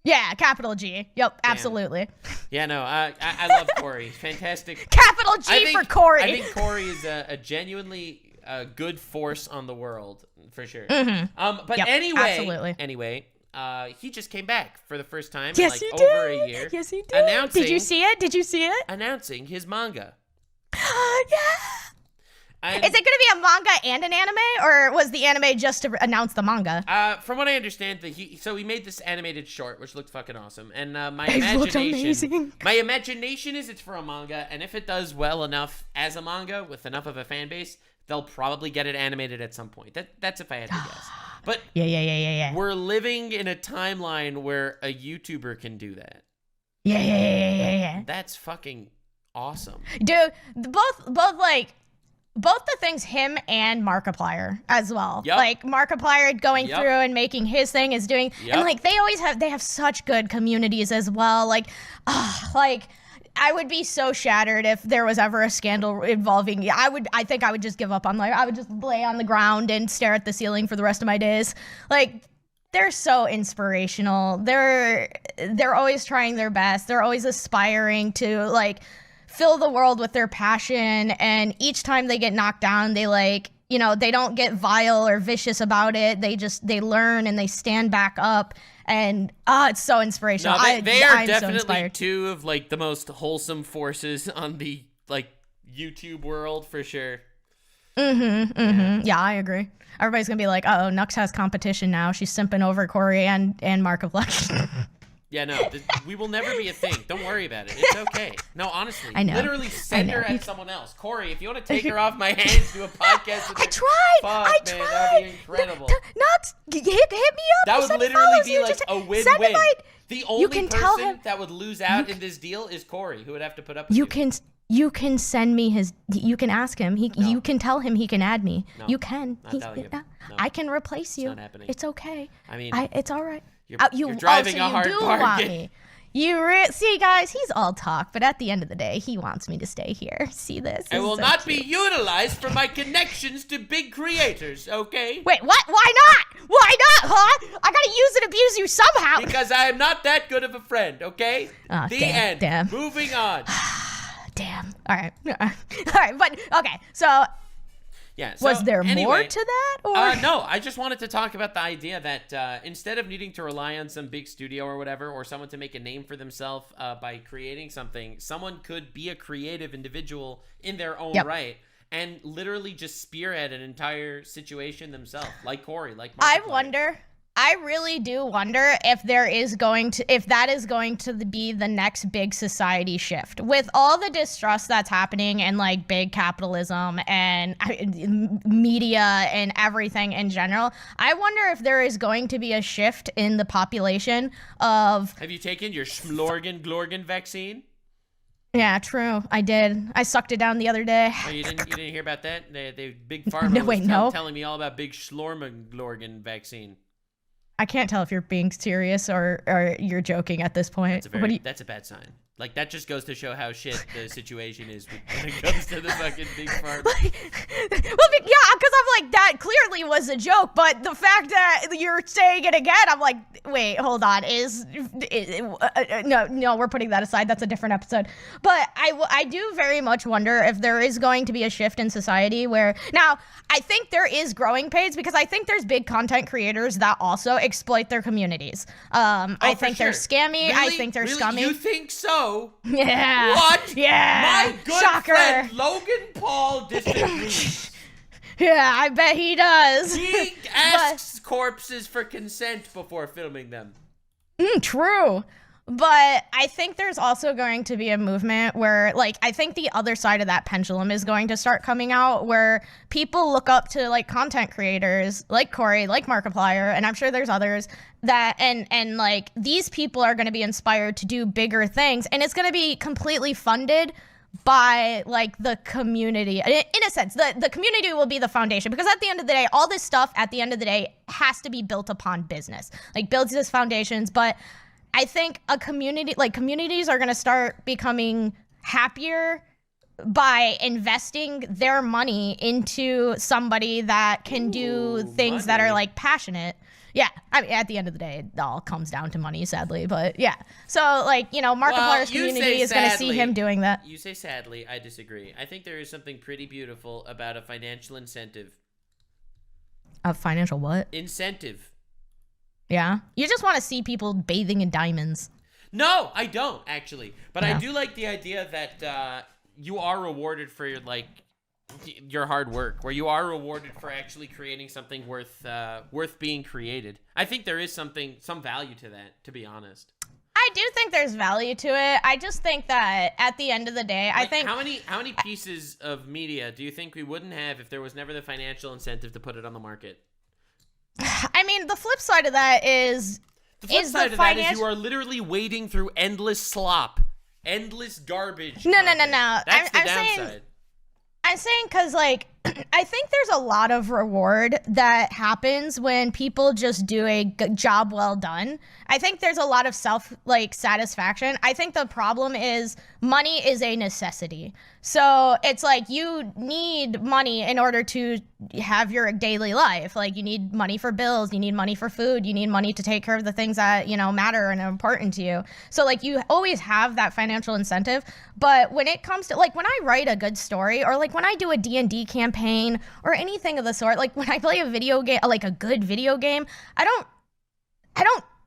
Yeah, capital G. Yep, absolutely. Yeah, no, I love Corey. Fantastic. Capital G for Corey. I think Corey is a genuinely good force on the world, for sure. But Yep, absolutely. anyway, he just came back for the first time Yes, in he like over did. a year. Yes, he did. Announcing, Did you see it? Did you see it? announcing his manga. Yeah. And, Is it going to be a manga and an anime, or was the anime just to announce the manga? from what I understand, he made this animated short, which looked fucking awesome. And my It looked imagination, amazing. my imagination is it's for a manga, and if it does well enough as a manga with enough of a fan base, they'll probably get it animated at some point. That's if I had to guess. But Yeah. we're living in a timeline where a YouTuber can do that. Yeah. That's fucking awesome. Dude, both the things, him and Markiplier as well. Yep. Like Markiplier going Yep. through and making his thing is doing, Yep. and like they have such good communities as well. Like I would be so shattered if there was ever a scandal involving. I think I would just give up on life. I would just lay on the ground and stare at the ceiling for the rest of my days. Like, they're so inspirational. They're always trying their best. They're always aspiring to like fill the world with their passion, and each time they get knocked down, they they don't get vile or vicious about it. They learn and they stand back up, and it's so inspirational. No, they are I'm so definitely inspired. two of like the most wholesome forces on the like YouTube world for sure. Yeah, I agree. Everybody's gonna be like, "Oh, Nux has competition now. She's simping over Corey and Markiplier." Yeah, no, we will never be a thing. Don't worry about it. It's okay. No, honestly, I know. literally send I know. her at someone else. Corey, if you want to take her off my hands, do a podcast with her. I tried. Fuck, man, that'd be incredible. Nux, hit me up. That You would said he literally follows be you. like Just a send win-win. invite. The only can tell person him- that would lose out in this deal is Corey, who would have to put up with You can send me his. You can ask him. You can tell him he can add me. No, You can. not telling him. No. I can replace you. not happening. It's okay. I mean, it's all right. you're driving so a hard you do bargain. want me. See, guys, he's all talk, but at the end of the day, he wants me to stay here. See this? I This will is so not cute. be utilized for my connections to big creators, okay? Wait, what? Why not? Why not, huh? I gotta use and abuse you somehow. Because I am not that good of a friend, okay? Oh, The damn, end. damn. Moving on. Damn. All right. But okay. So, Yeah. So, was there more anyway, to that, or? No, I just wanted to talk about the idea that instead of needing to rely on some big studio or whatever, or someone to make a name for themselves by creating something, someone could be a creative individual in their own right and literally just spearhead an entire situation themselves, like Corey, like Markiplier. I really do wonder if that is going to be the next big society shift with all the distrust that's happening and like big capitalism and media and everything in general. I wonder if there is going to be a shift in the population of. Have you taken your Glorgan vaccine? Yeah, true. I did. I sucked it down the other day. Oh, you didn't hear about that? The big pharma was telling me all about big Glorgan vaccine. I can't tell if you're being serious or you're joking at this point. That's a bad sign. Like, that just goes to show how shit the situation is when it comes to the fucking big pharma. Because I'm I'm like, that clearly was a joke, but the fact that you're saying it again, I'm like, wait, hold on, no, we're putting that aside. That's a different episode. But I do very much wonder if there is going to be a shift in society where, now, I think there is growing pains because I think there's big content creators that also exploit their communities. I think they're scammy. Really? I think they're scummy. You think so? Yeah. What? Yeah. My good Shocker. friend Logan Paul disagrees. Yeah, I bet he does. He asks corpses for consent before filming them. True. But I think there's also going to be a movement where, like, I think the other side of that pendulum is going to start coming out where people look up to, like, content creators like Corey, like Markiplier, and I'm sure there's others that, and like, these people are going to be inspired to do bigger things, and it's going to be completely funded by, like, the community. In a sense, the community will be the foundation, because at the end of the day, all this stuff at the end of the day has to be built upon business, like, builds these foundations. But I think communities are going to start becoming happier by investing their money into somebody that can do things that are, like, passionate. Yeah, I mean, at the end of the day, it all comes down to money, sadly. But yeah, so, like, you know, Markiplier's community is going to see him doing that. You say sadly, I disagree. I think there is something pretty beautiful about a financial incentive. A financial what? Incentive. Yeah? You just want to see people bathing in diamonds. No, I don't, actually. But Yeah. I do like the idea that you are rewarded for your hard work, where you are rewarded for actually creating something worth being created. I think there is some value to that, to be honest. I do think there's value to it. I just think that at the end of the day, I think... How many pieces of media do you think we wouldn't have if there was never the financial incentive to put it on the market? I mean, the flip side of that is... The flip side of that is you are literally wading through endless slop, endless garbage. No. That's the downside. I'm saying because, like, I think there's a lot of reward that happens when people just do a job well done. I think there's a lot of satisfaction. I think the problem is money is a necessity. So it's like you need money in order to have your daily life. Like, you need money for bills, you need money for food, you need money to take care of the things that, you know, matter and are important to you. So, like, you always have that financial incentive. But when it comes to, like, when I write a good story, or like when I do a D&D campaign or anything of the sort, like when I play a video game, like a good video game, I don't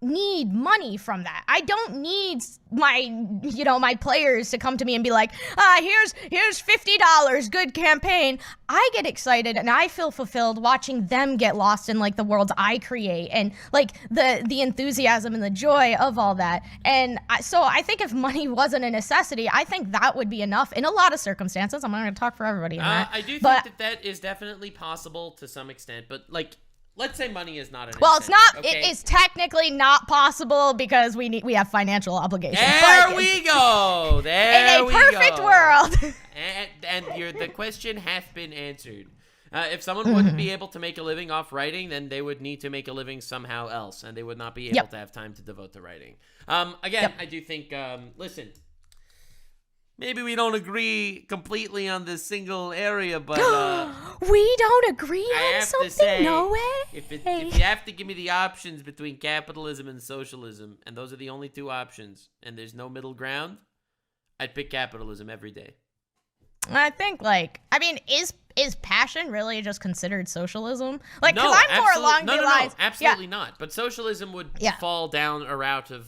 need money from that. I don't need my players to come to me and be like, here's $50, good campaign. I get excited and I feel fulfilled watching them get lost in, like, the worlds I create, and, like, the enthusiasm and the joy of all that. And so I think if money wasn't a necessity, I think that would be enough in a lot of circumstances. I'm not going to talk for everybody in that. I do think that is definitely possible to some extent, but, like, let's say money is not an Well, incentive, it's not. okay? It is technically not possible because we have financial obligations. There we go. There we go. In a perfect world. And the question hath been answered. If someone wouldn't be able to make a living off writing, then they would need to make a living somehow else, and they would not be able to have time to devote to writing. Again, I do think. Listen. Maybe we don't agree completely on this single area, but we don't agree on something? Say, no way. If you have to give me the options between capitalism and socialism, and those are the only two options, and there's no middle ground, I'd pick capitalism every day. I think, like, I mean, is passion really just considered socialism? Like, because No, I'm more along the lines. No, absolutely not. But socialism would fall down a route of,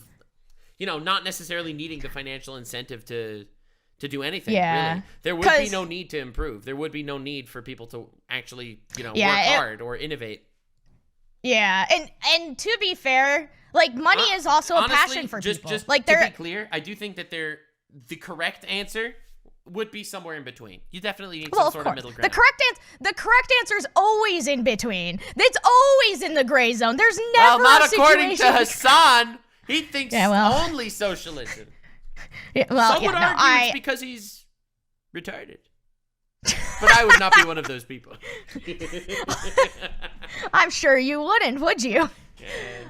not necessarily needing the financial incentive to do anything, really. There would be no need to improve. There would be no need for people to actually, work hard or innovate. Yeah, and to be fair, like, money is also honestly, a passion for people. Just like, to be clear, I do think that the correct answer would be somewhere in between. You definitely need some sort of middle ground. The correct answer is always in between. It's always in the gray zone. There's never not according to Hassan. He thinks only socialism. Yeah, well, Some would argue it's because he's retarded. but I would not be one of those people. I'm sure you wouldn't, would you?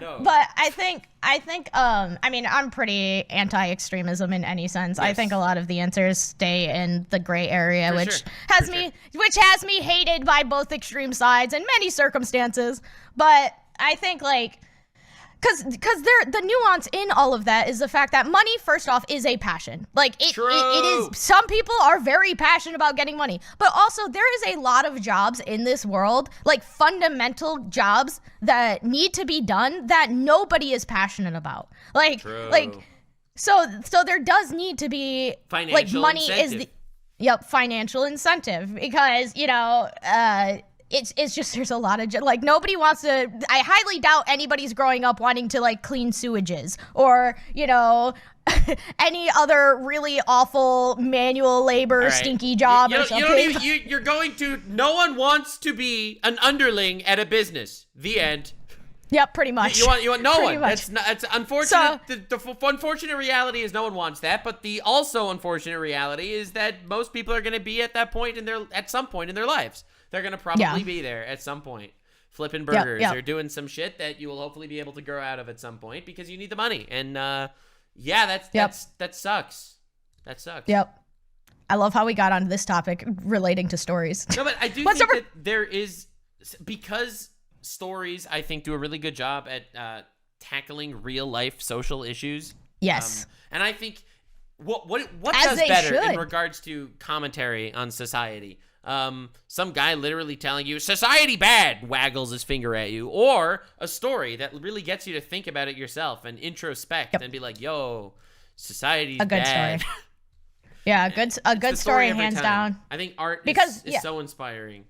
No. But I think I mean, I'm pretty anti-extremism in any sense. Yes. I think a lot of the answers stay in the gray area, which has me hated by both extreme sides in many circumstances. But I think like because the nuance in all of that is the fact that money, first off, is a passion. Like it is. Some people are very passionate about getting money, but also there is a lot of jobs in this world, like fundamental jobs that need to be done that nobody is passionate about. So there does need to be financial money incentive. Is financial incentive because it's just there's a lot of nobody wants to. I highly doubt anybody's growing up wanting to clean sewages or any other really awful manual labor stinky job or something. You're going to. No one wants to be an underling at a business. The end. Yep, pretty much. You want no one. That's unfortunate. So, the unfortunate reality is no one wants that. But the also unfortunate reality is that most people are going to be at that point at some point in their lives. They're going to probably be there at some point, flipping burgers or doing some shit that you will hopefully be able to grow out of at some point because you need the money. And that sucks. That sucks. Yep. I love how we got onto this topic relating to stories. No, but I do think that there is, because stories, I think, do a really good job at tackling real life social issues. Yes. And I think what does better in regards to commentary on society? Some guy literally telling you society bad, waggles his finger at you, or a story that really gets you to think about it yourself and introspect and be like, yo, society's bad. A good story. Yeah, a good story hands down. I think art is so inspiring.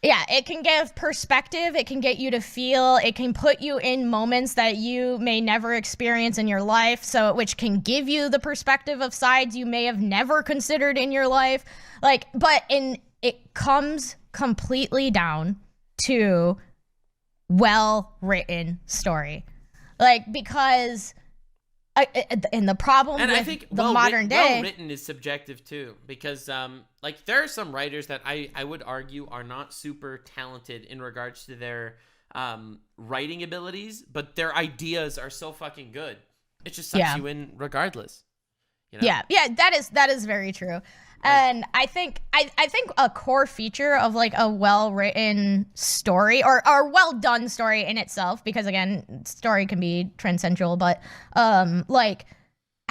Yeah, it can give perspective, it can get you to feel, it can put you in moments that you may never experience in your life, which can give you the perspective of sides you may have never considered in your life. It comes completely down to well-written story. Because in the problem with I think the modern day, well-written is subjective too, because there are some writers that I would argue are not super talented in regards to their writing abilities, but their ideas are so fucking good. It just sucks you in regardless. Yeah, that is very true. And I think a core feature of a well-written story or well done story in itself, because again, story can be transcendental, but I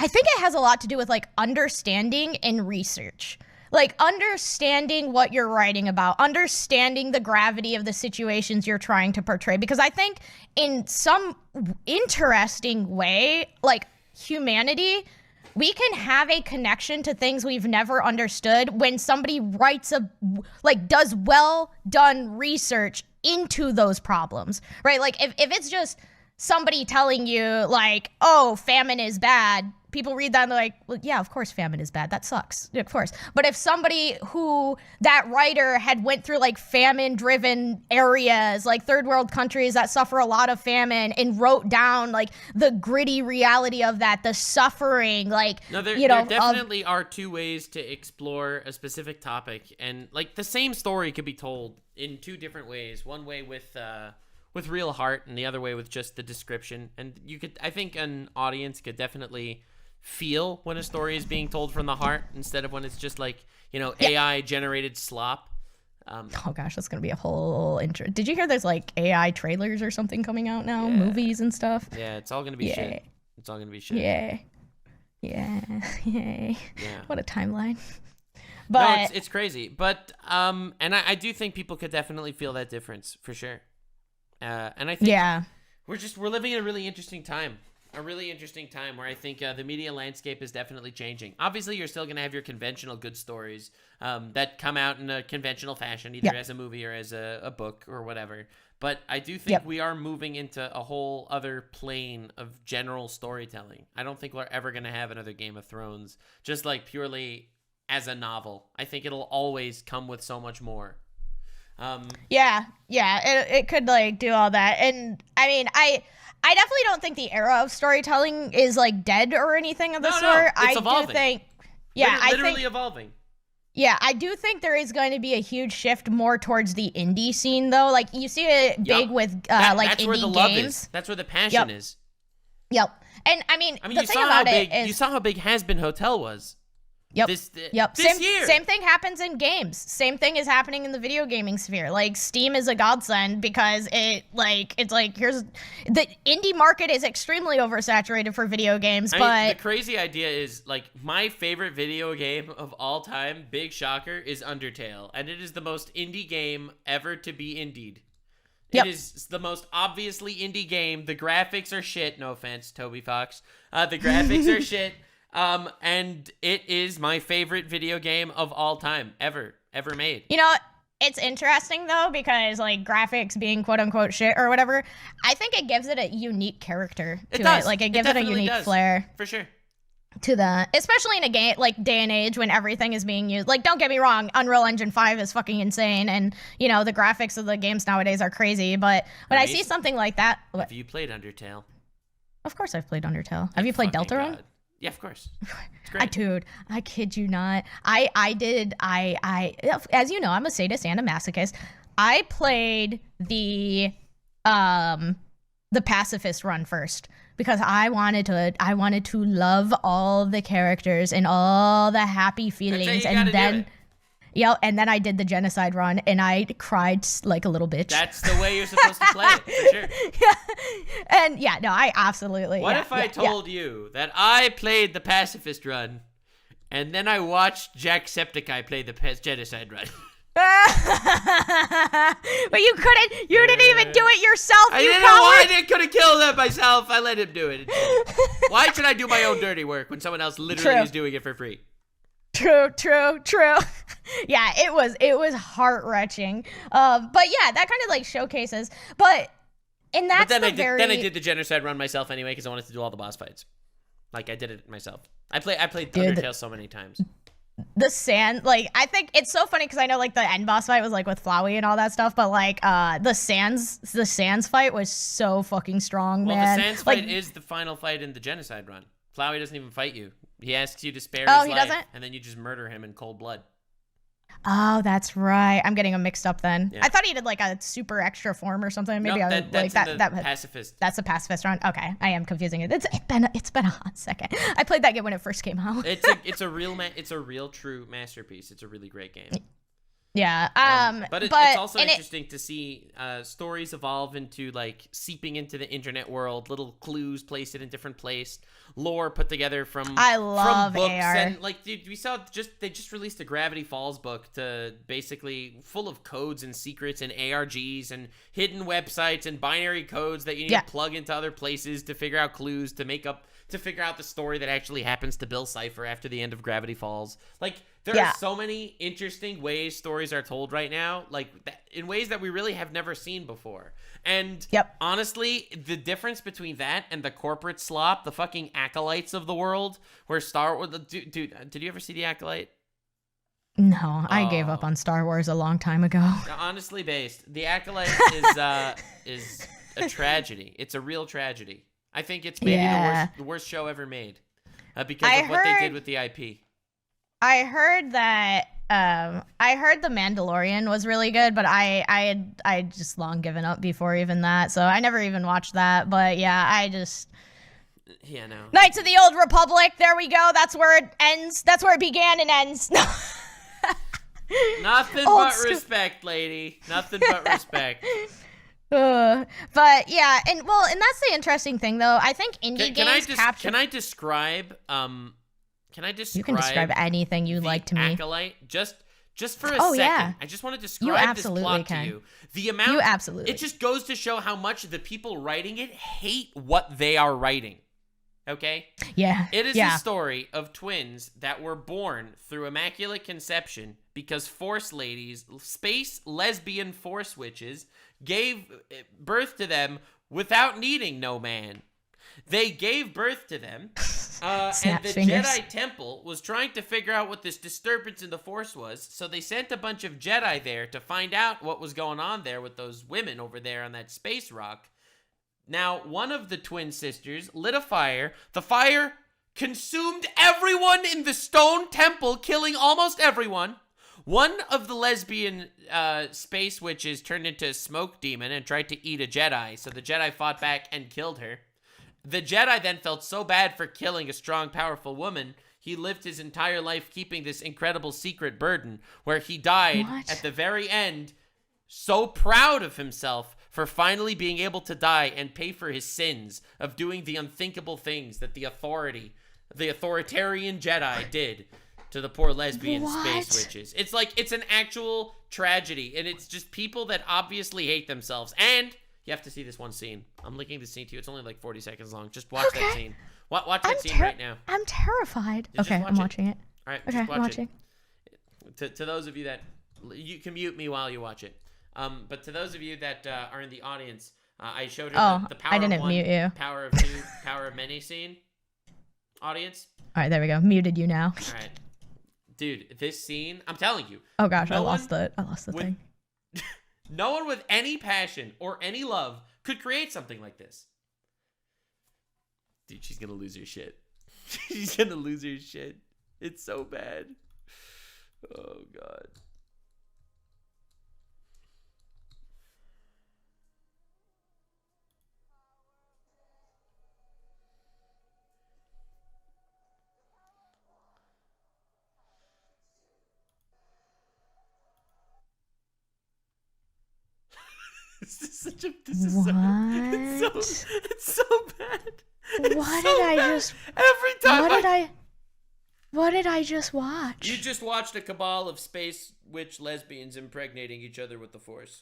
think it has a lot to do with understanding and research. Understanding what you're writing about, understanding the gravity of the situations you're trying to portray. Because I think in some interesting way, humanity, we can have a connection to things we've never understood when somebody writes does well done research into those problems, right? If it's just somebody telling you oh, famine is bad, people read that and they're like, well, yeah, of course famine is bad. That sucks. Of course. But if somebody that writer had went through famine-driven areas, third world countries that suffer a lot of famine, and wrote down the gritty reality of that, the suffering, there definitely are two ways to explore a specific topic, and the same story could be told in two different ways. One way with real heart, and the other way with just the description. And I think an audience could definitely feel when a story is being told from the heart instead of when it's just AI generated slop. Oh gosh, that's gonna be a whole intro. Did you hear there's AI trailers or something coming out now, movies and stuff? Yeah, it's all gonna be shit. It's all gonna be shit. Yeah. What a timeline. But no, it's crazy. But and I do think people could definitely feel that difference for sure. And I think we're living in a really interesting time. Where I think the media landscape is definitely changing. Obviously, you're still going to have your conventional good stories that come out in a conventional fashion, either as a movie or as a book or whatever. But I do think we are moving into a whole other plane of general storytelling. I don't think we're ever going to have another Game of Thrones, just purely as a novel. I think it'll always come with so much more. It could do all that. And I mean, I definitely don't think the era of storytelling is dead or anything of the sort. It's evolving. Do think, literally evolving. Yeah, I do think there is going to be a huge shift more towards the indie scene, though. Like, you see it big with, like, that's indie where the games. love is. That's where the passion is. Yep. And, I mean the you thing saw about how big, it is... You saw how big Has Been Hotel was. Yep. This year. Same thing happens in games. Same thing is happening in the video gaming sphere. Like, Steam is a godsend because it's like, here's the indie market is extremely oversaturated for video games. I but mean, the crazy idea is, like, my favorite video game of all time, big shocker, is Undertale, and it is the most indie game ever to be indied. It is the most obviously indie game. The graphics are shit. No offense, Toby Fox. The graphics are shit. And it is my favorite video game of all time, ever made. You know, it's interesting, though, because, like, graphics being quote-unquote shit or whatever, I think it gives it a unique character to it. Like, it gives it a unique flair. For sure. To that. Especially in a game, like, day and age when everything is being used. Like, don't get me wrong, Unreal Engine 5 is fucking insane, and, you know, the graphics of the games nowadays are crazy, but when I see something like that... Have you played Undertale? Of course I've played Undertale. Have you played Deltarune? Yeah, of course. It's great. Dude, I kid you not. I as you know, I'm a sadist and a masochist. I played the pacifist run first because I wanted to love all the characters and all the happy feelings, and then and then I did the genocide run, and I cried like a little bitch. That's the way you're supposed to play it, for sure. And no, I absolutely. What if I told you that I played the pacifist run, and then I watched Jacksepticeye play the genocide run? But you couldn't. You didn't even do it yourself. I didn't know why I could have killed him myself. I let him do it. Why should I do my own dirty work when someone else literally is doing it for free? True. Yeah, it was heart-wrenching. But yeah, that kind of like showcases. But then I did the genocide run myself anyway because I wanted to do all the boss fights. Like, I did it myself. I played Undertale so many times. The sand, like, I think it's so funny because I know like the end boss fight was like with Flowey and all that stuff, but like the sands fight was so fucking strong, man. Well, the sands fight is the final fight in the genocide run. Flowey doesn't even fight you. He asks you to spare his life, doesn't? And then you just murder him in cold blood. Oh, that's right. I'm getting them mixed up then. Yeah. I thought he did like a super extra form or something. Maybe that's pacifist. That's a pacifist run. Okay, I am confusing it. It's been a hot second. I played that game when it first came out. it's a real true masterpiece. It's a really great game. Yeah. But it's also interesting to see stories evolve into like seeping into the internet world, little clues placed in different places, lore put together from books AR. And like, dude, they just released a Gravity Falls book to basically full of codes and secrets and ARGs and hidden websites and binary codes that you need to plug into other places to figure out clues to figure out the story that actually happens to Bill Cipher after the end of Gravity Falls. Like, there are so many interesting ways stories are told right now, like in ways that we really have never seen before. And honestly, the difference between that and the corporate slop, the fucking Acolytes of the world, where Star Wars... Dude, did you ever see the Acolyte? No, I gave up on Star Wars a long time ago. Honestly based. The Acolyte is a tragedy. It's a real tragedy. I think it's maybe the worst show ever made because of what they did with the IP. I heard that The Mandalorian was really good, but I just long given up before even that, so I never even watched that. But yeah, no. Knights of the Old Republic. There we go. That's where it ends. That's where it began and ends. Nothing but respect, lady. Nothing but respect. But yeah, and that's the interesting thing, though. I think indie games capture. Can I describe? You can describe anything you like to me. Acolyte, just for a second. Yeah. I just want to describe this plot to you. The amount. You absolutely. It just goes to show how much the people writing it hate what they are writing. Okay? Yeah. It is a story of twins that were born through immaculate conception because Force ladies, space lesbian Force witches, gave birth to them without needing no man. They gave birth to them, and the Jedi Temple was trying to figure out what this disturbance in the Force was, so they sent a bunch of Jedi there to find out what was going on there with those women over there on that space rock. Now, one of the twin sisters lit a fire. The fire consumed everyone in the stone temple, killing almost everyone. One of the lesbian space witches turned into a smoke demon and tried to eat a Jedi, so the Jedi fought back and killed her. The Jedi then felt so bad for killing a strong, powerful woman, he lived his entire life keeping this incredible secret burden, where he died at the very end, so proud of himself for finally being able to die and pay for his sins of doing the unthinkable things that the authoritarian Jedi did to the poor lesbian space witches. It's like, it's an actual tragedy, and it's just people that obviously hate themselves. And you have to see this one scene. I'm linking the scene to you. It's only like 40 seconds long. Just watch that scene. Watch that scene right now. I'm terrified. Okay, I'm watching it. All right, okay, I'm watching. To those of you that, you can mute me while you watch it. But to those of you that are in the audience, I showed her the power of one, mute you. Power of two, power of many scene. Audience. All right, there we go. Muted you now. All right, dude, this scene, I'm telling you. Oh gosh, I lost the thing. No one with any passion or any love could create something like this. Dude, she's gonna lose her shit. She's gonna lose her shit. It's so bad. Oh god. It's so bad. What did I just watch? You just watched a cabal of space witch lesbians impregnating each other with the Force.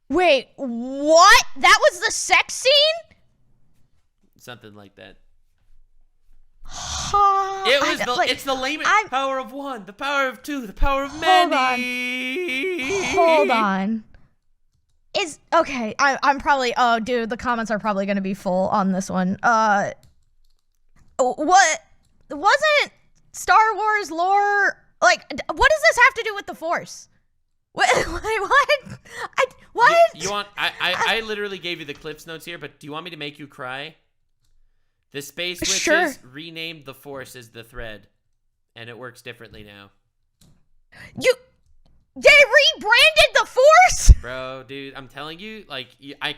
Wait, what? That was the sex scene? Something like that. It's the lamest power of one, the power of two, the power of many. Hold on. I'm probably, oh dude, the comments are probably gonna be full on this one. What wasn't Star Wars lore, like, what does this have to do with the Force? What? You want, I literally gave you the Clips Notes here, but do you want me to make you cry? The space witches renamed the Force as the thread, and it works differently now. They rebranded the Force? Bro, dude, I'm telling you, like, I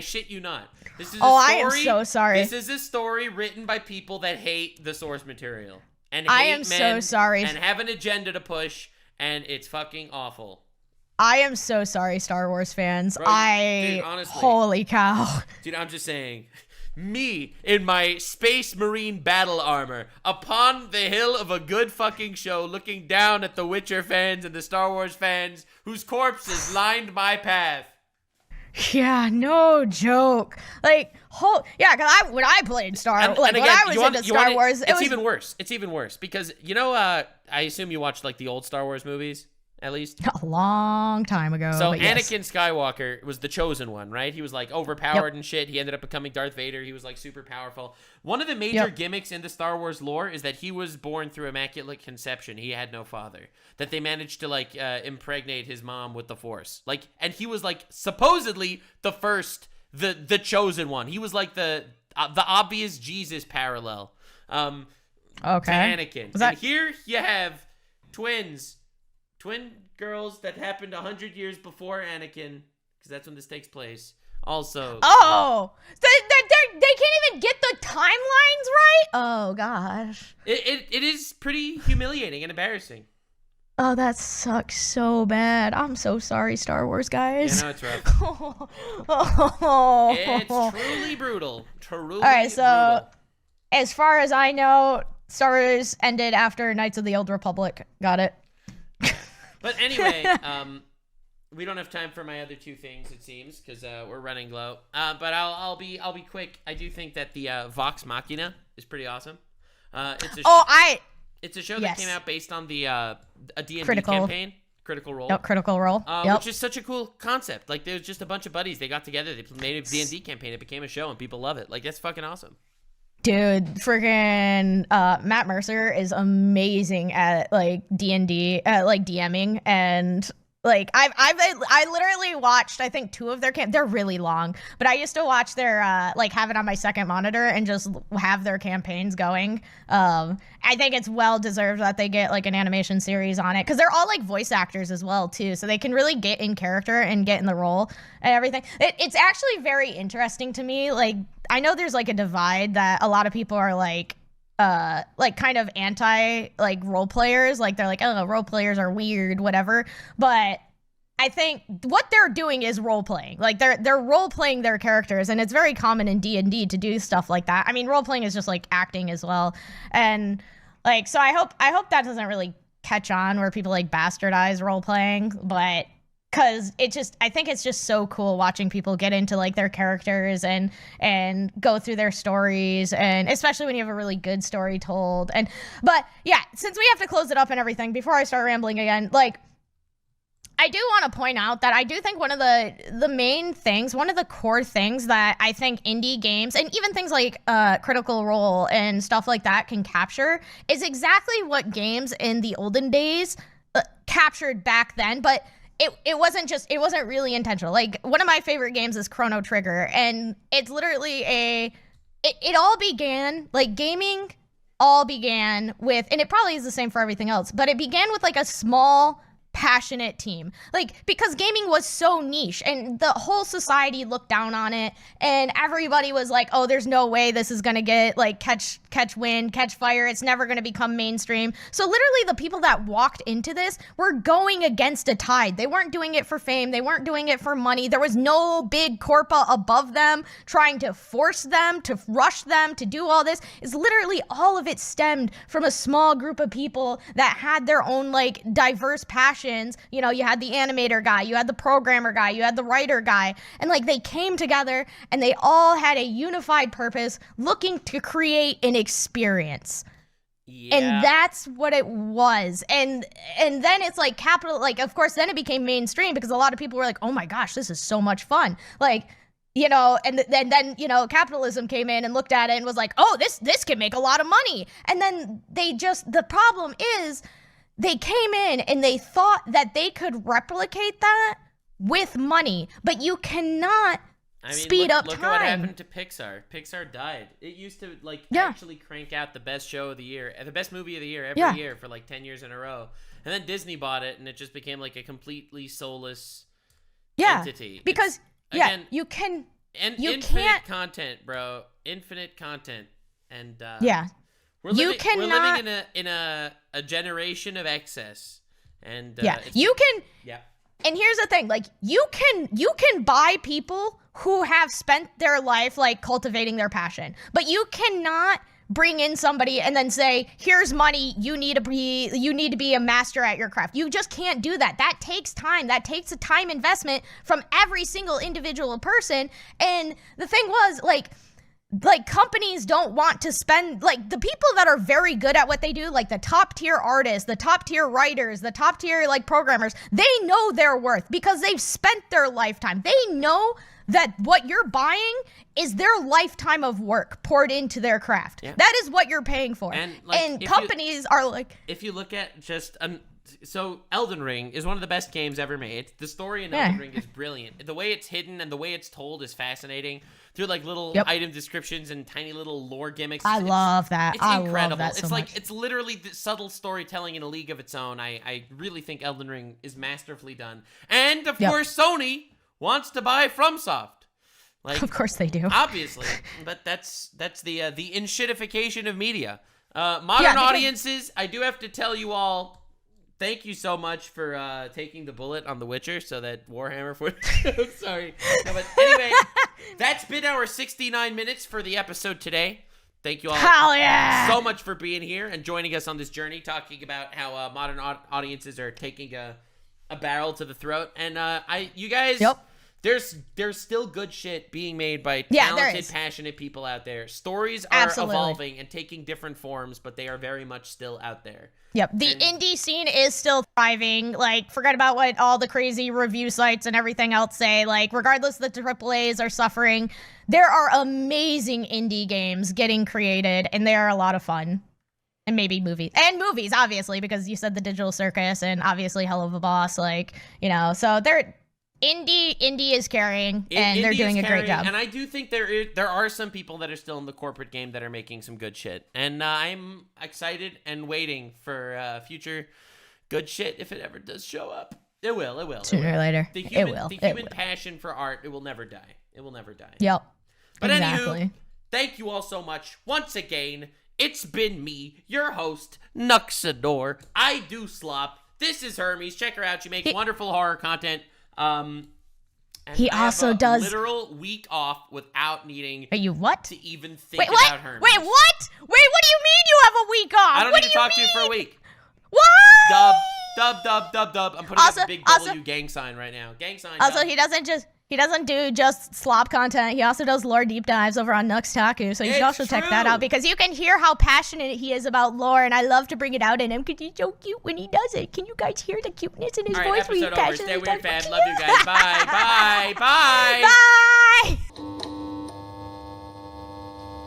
shit you not. This is a story. I am so sorry. This is a story written by people that hate the source material. And I am so sorry. And have an agenda to push, and it's fucking awful. I am so sorry, Star Wars fans. Bro, dude, honestly, holy cow. Dude, I'm just saying. Me, in my Space Marine battle armor, upon the hill of a good fucking show, looking down at the Witcher fans and the Star Wars fans whose corpses lined my path. Yeah, no joke. Like, yeah, because when I played Star Wars, when I was into Star Wars, it's even worse. It's even worse because, you know, I assume you watched, like, the old Star Wars movies? At least a long time ago. So Anakin Skywalker was the chosen one, right? He was like overpowered and shit. He ended up becoming Darth Vader. He was like super powerful. One of the major gimmicks in the Star Wars lore is that he was born through immaculate conception. He had no father. That they managed to like impregnate his mom with the Force. Like, and he was like supposedly the first, the chosen one. He was like the obvious Jesus parallel. To Anakin. And here you have twin girls that happened 100 years before Anakin, because that's when this takes place. Also, they can't even get the timelines right. Oh gosh, it is pretty humiliating and embarrassing. Oh, that sucks so bad. I'm so sorry, Star Wars guys. Yeah, no, it's rough. It's truly brutal. Truly. All right, so as far as I know, Star Wars ended after Knights of the Old Republic. Got it. But anyway, we don't have time for my other two things, it seems, because we're running low. But I'll be quick. I do think that the Vox Machina is pretty awesome. It's a show that came out based on the a D&D campaign, Critical Role. Critical Role. Which is such a cool concept. Like, there's just a bunch of buddies. They got together. They made a D&D campaign. It became a show, and people love it. Like, that's fucking awesome. Dude, freaking Matt Mercer is amazing at like D&D, like DMing, and Like I literally watched, I think, 2 of their they're really long, but I used to watch their like have it on my second monitor and just have their campaigns going. I think it's well deserved that they get like an animation series on it, because they're all like voice actors as well too, so they can really get in character and get in the role and everything. It's actually very interesting to me. Like, I know there's like a divide that a lot of people are like kind of anti like role players, like they're like, oh, role players are weird, whatever. But I think what they're doing is role playing. Like they're role playing their characters, and it's very common in D&D to do stuff like that. I mean, role playing is just like acting as well, and like, so I hope that doesn't really catch on where people like bastardize role playing, but because I think it's just so cool watching people get into like their characters and go through their stories, and especially when you have a really good story told. But yeah, since we have to close it up and everything, before I start rambling again, like, I do want to point out that I do think one of the main things, one of the core things that I think indie games and even things like Critical Role and stuff like that can capture is exactly what games in the olden days captured back then, but it wasn't really intentional. Like, one of my favorite games is Chrono Trigger, and it's literally it all began, like, gaming all began with, and it probably is the same for everything else, but it began with like a small passionate team, like, because gaming was so niche and the whole society looked down on it, and everybody was like, oh, there's no way this is gonna get like catch wind, catch fire, it's never gonna become mainstream. So literally the people that walked into this were going against a tide. They weren't doing it for fame, they weren't doing it for money, there was no big corpa above them trying to force them, to rush them to do all this. Is literally all of it stemmed from a small group of people that had their own like diverse passions. You know, you had the animator guy, you had the programmer guy, you had the writer guy, and like they came together and they all had a unified purpose, looking to create an experience. Yeah. And that's what it was. And then it's like like, of course, then it became mainstream because a lot of people were like, oh my gosh, this is so much fun. Like, you know, and then, you know, capitalism came in and looked at it and was like, oh, this can make a lot of money. And then the problem is, they came in and they thought that they could replicate that with money, but you cannot speed up time. Look at what happened to Pixar. Pixar died. It used to actually crank out the best show of the year, the best movie of the year every year for like 10 years in a row. And then Disney bought it, and it just became like a completely soulless entity. Because you can infinite content, bro. Infinite content. And We're living in a generation of excess, and you can. Yeah. And here's the thing: like, you can buy people who have spent their life like cultivating their passion, but you cannot bring in somebody and then say, "Here's money. You need to be a master at your craft." You just can't do that. That takes time. That takes a time investment from every single individual person. And the thing was, like companies don't want to spend, like, the people that are very good at what they do, like the top tier artists, the top tier writers, the top tier like programmers, they know their worth because they've spent their lifetime. They know that what you're buying is their lifetime of work poured into their craft. Yeah. That is what you're paying for. And companies are like, if you look at just so Elden Ring is one of the best games ever made. The story in Elden Ring is brilliant. The way it's hidden and the way it's told is fascinating. Through like little item descriptions and tiny little lore gimmicks. I love that. It's incredible. Love that so much. It's literally subtle storytelling in a league of its own. I really think Elden Ring is masterfully done. And of course, Sony wants to buy FromSoft. Like, of course they do. Obviously, but that's the inshitification of media. Modern audiences, I do have to tell you all, thank you so much for taking the bullet on The Witcher so that Warhammer sorry. No, but anyway, that's been our 69 minutes for the episode today. Thank you all so much for being here and joining us on this journey, talking about how modern audiences are taking a barrel to the throat. And you guys, there's still good shit being made by talented, passionate people out there. Stories are evolving and taking different forms, but they are very much still out there. Yep, the indie scene is still thriving. Like, forget about what all the crazy review sites and everything else say. Like, regardless, the AAAs are suffering. There are amazing indie games getting created, and they are a lot of fun. And maybe movies. And movies, obviously, because you said the Digital Circus and obviously Hell of a Boss, like, you know, so they're indie is carrying and they're doing a great job. And I do think there are some people that are still in the corporate game that are making some good shit. And I'm excited and waiting for future good shit if it ever does show up. It will. Sooner or later. The human passion for art, it will never die. It will never die. Yep. But exactly. Anywho, thank you all so much. Once again, it's been me, your host, Nuxanor. I do slop. This is Hermes. Check her out. She makes wonderful horror content. And he also does literal week off without needing to even think about Hermes. Wait, what? Wait, what do you mean you have a week off? I don't need to talk to you for a week. What? Dub. I'm putting up a big W gang sign right now. Gang sign. Also, dub. he doesn't do just slop content. He also does lore deep dives over on Taku. So you should also check that out because you can hear how passionate he is about lore, and I love to bring it out in him because he's so cute when he does it. Can you guys hear the cuteness in his voice? All right, episode over. Stay weird, fam. Love you guys. Bye. Bye.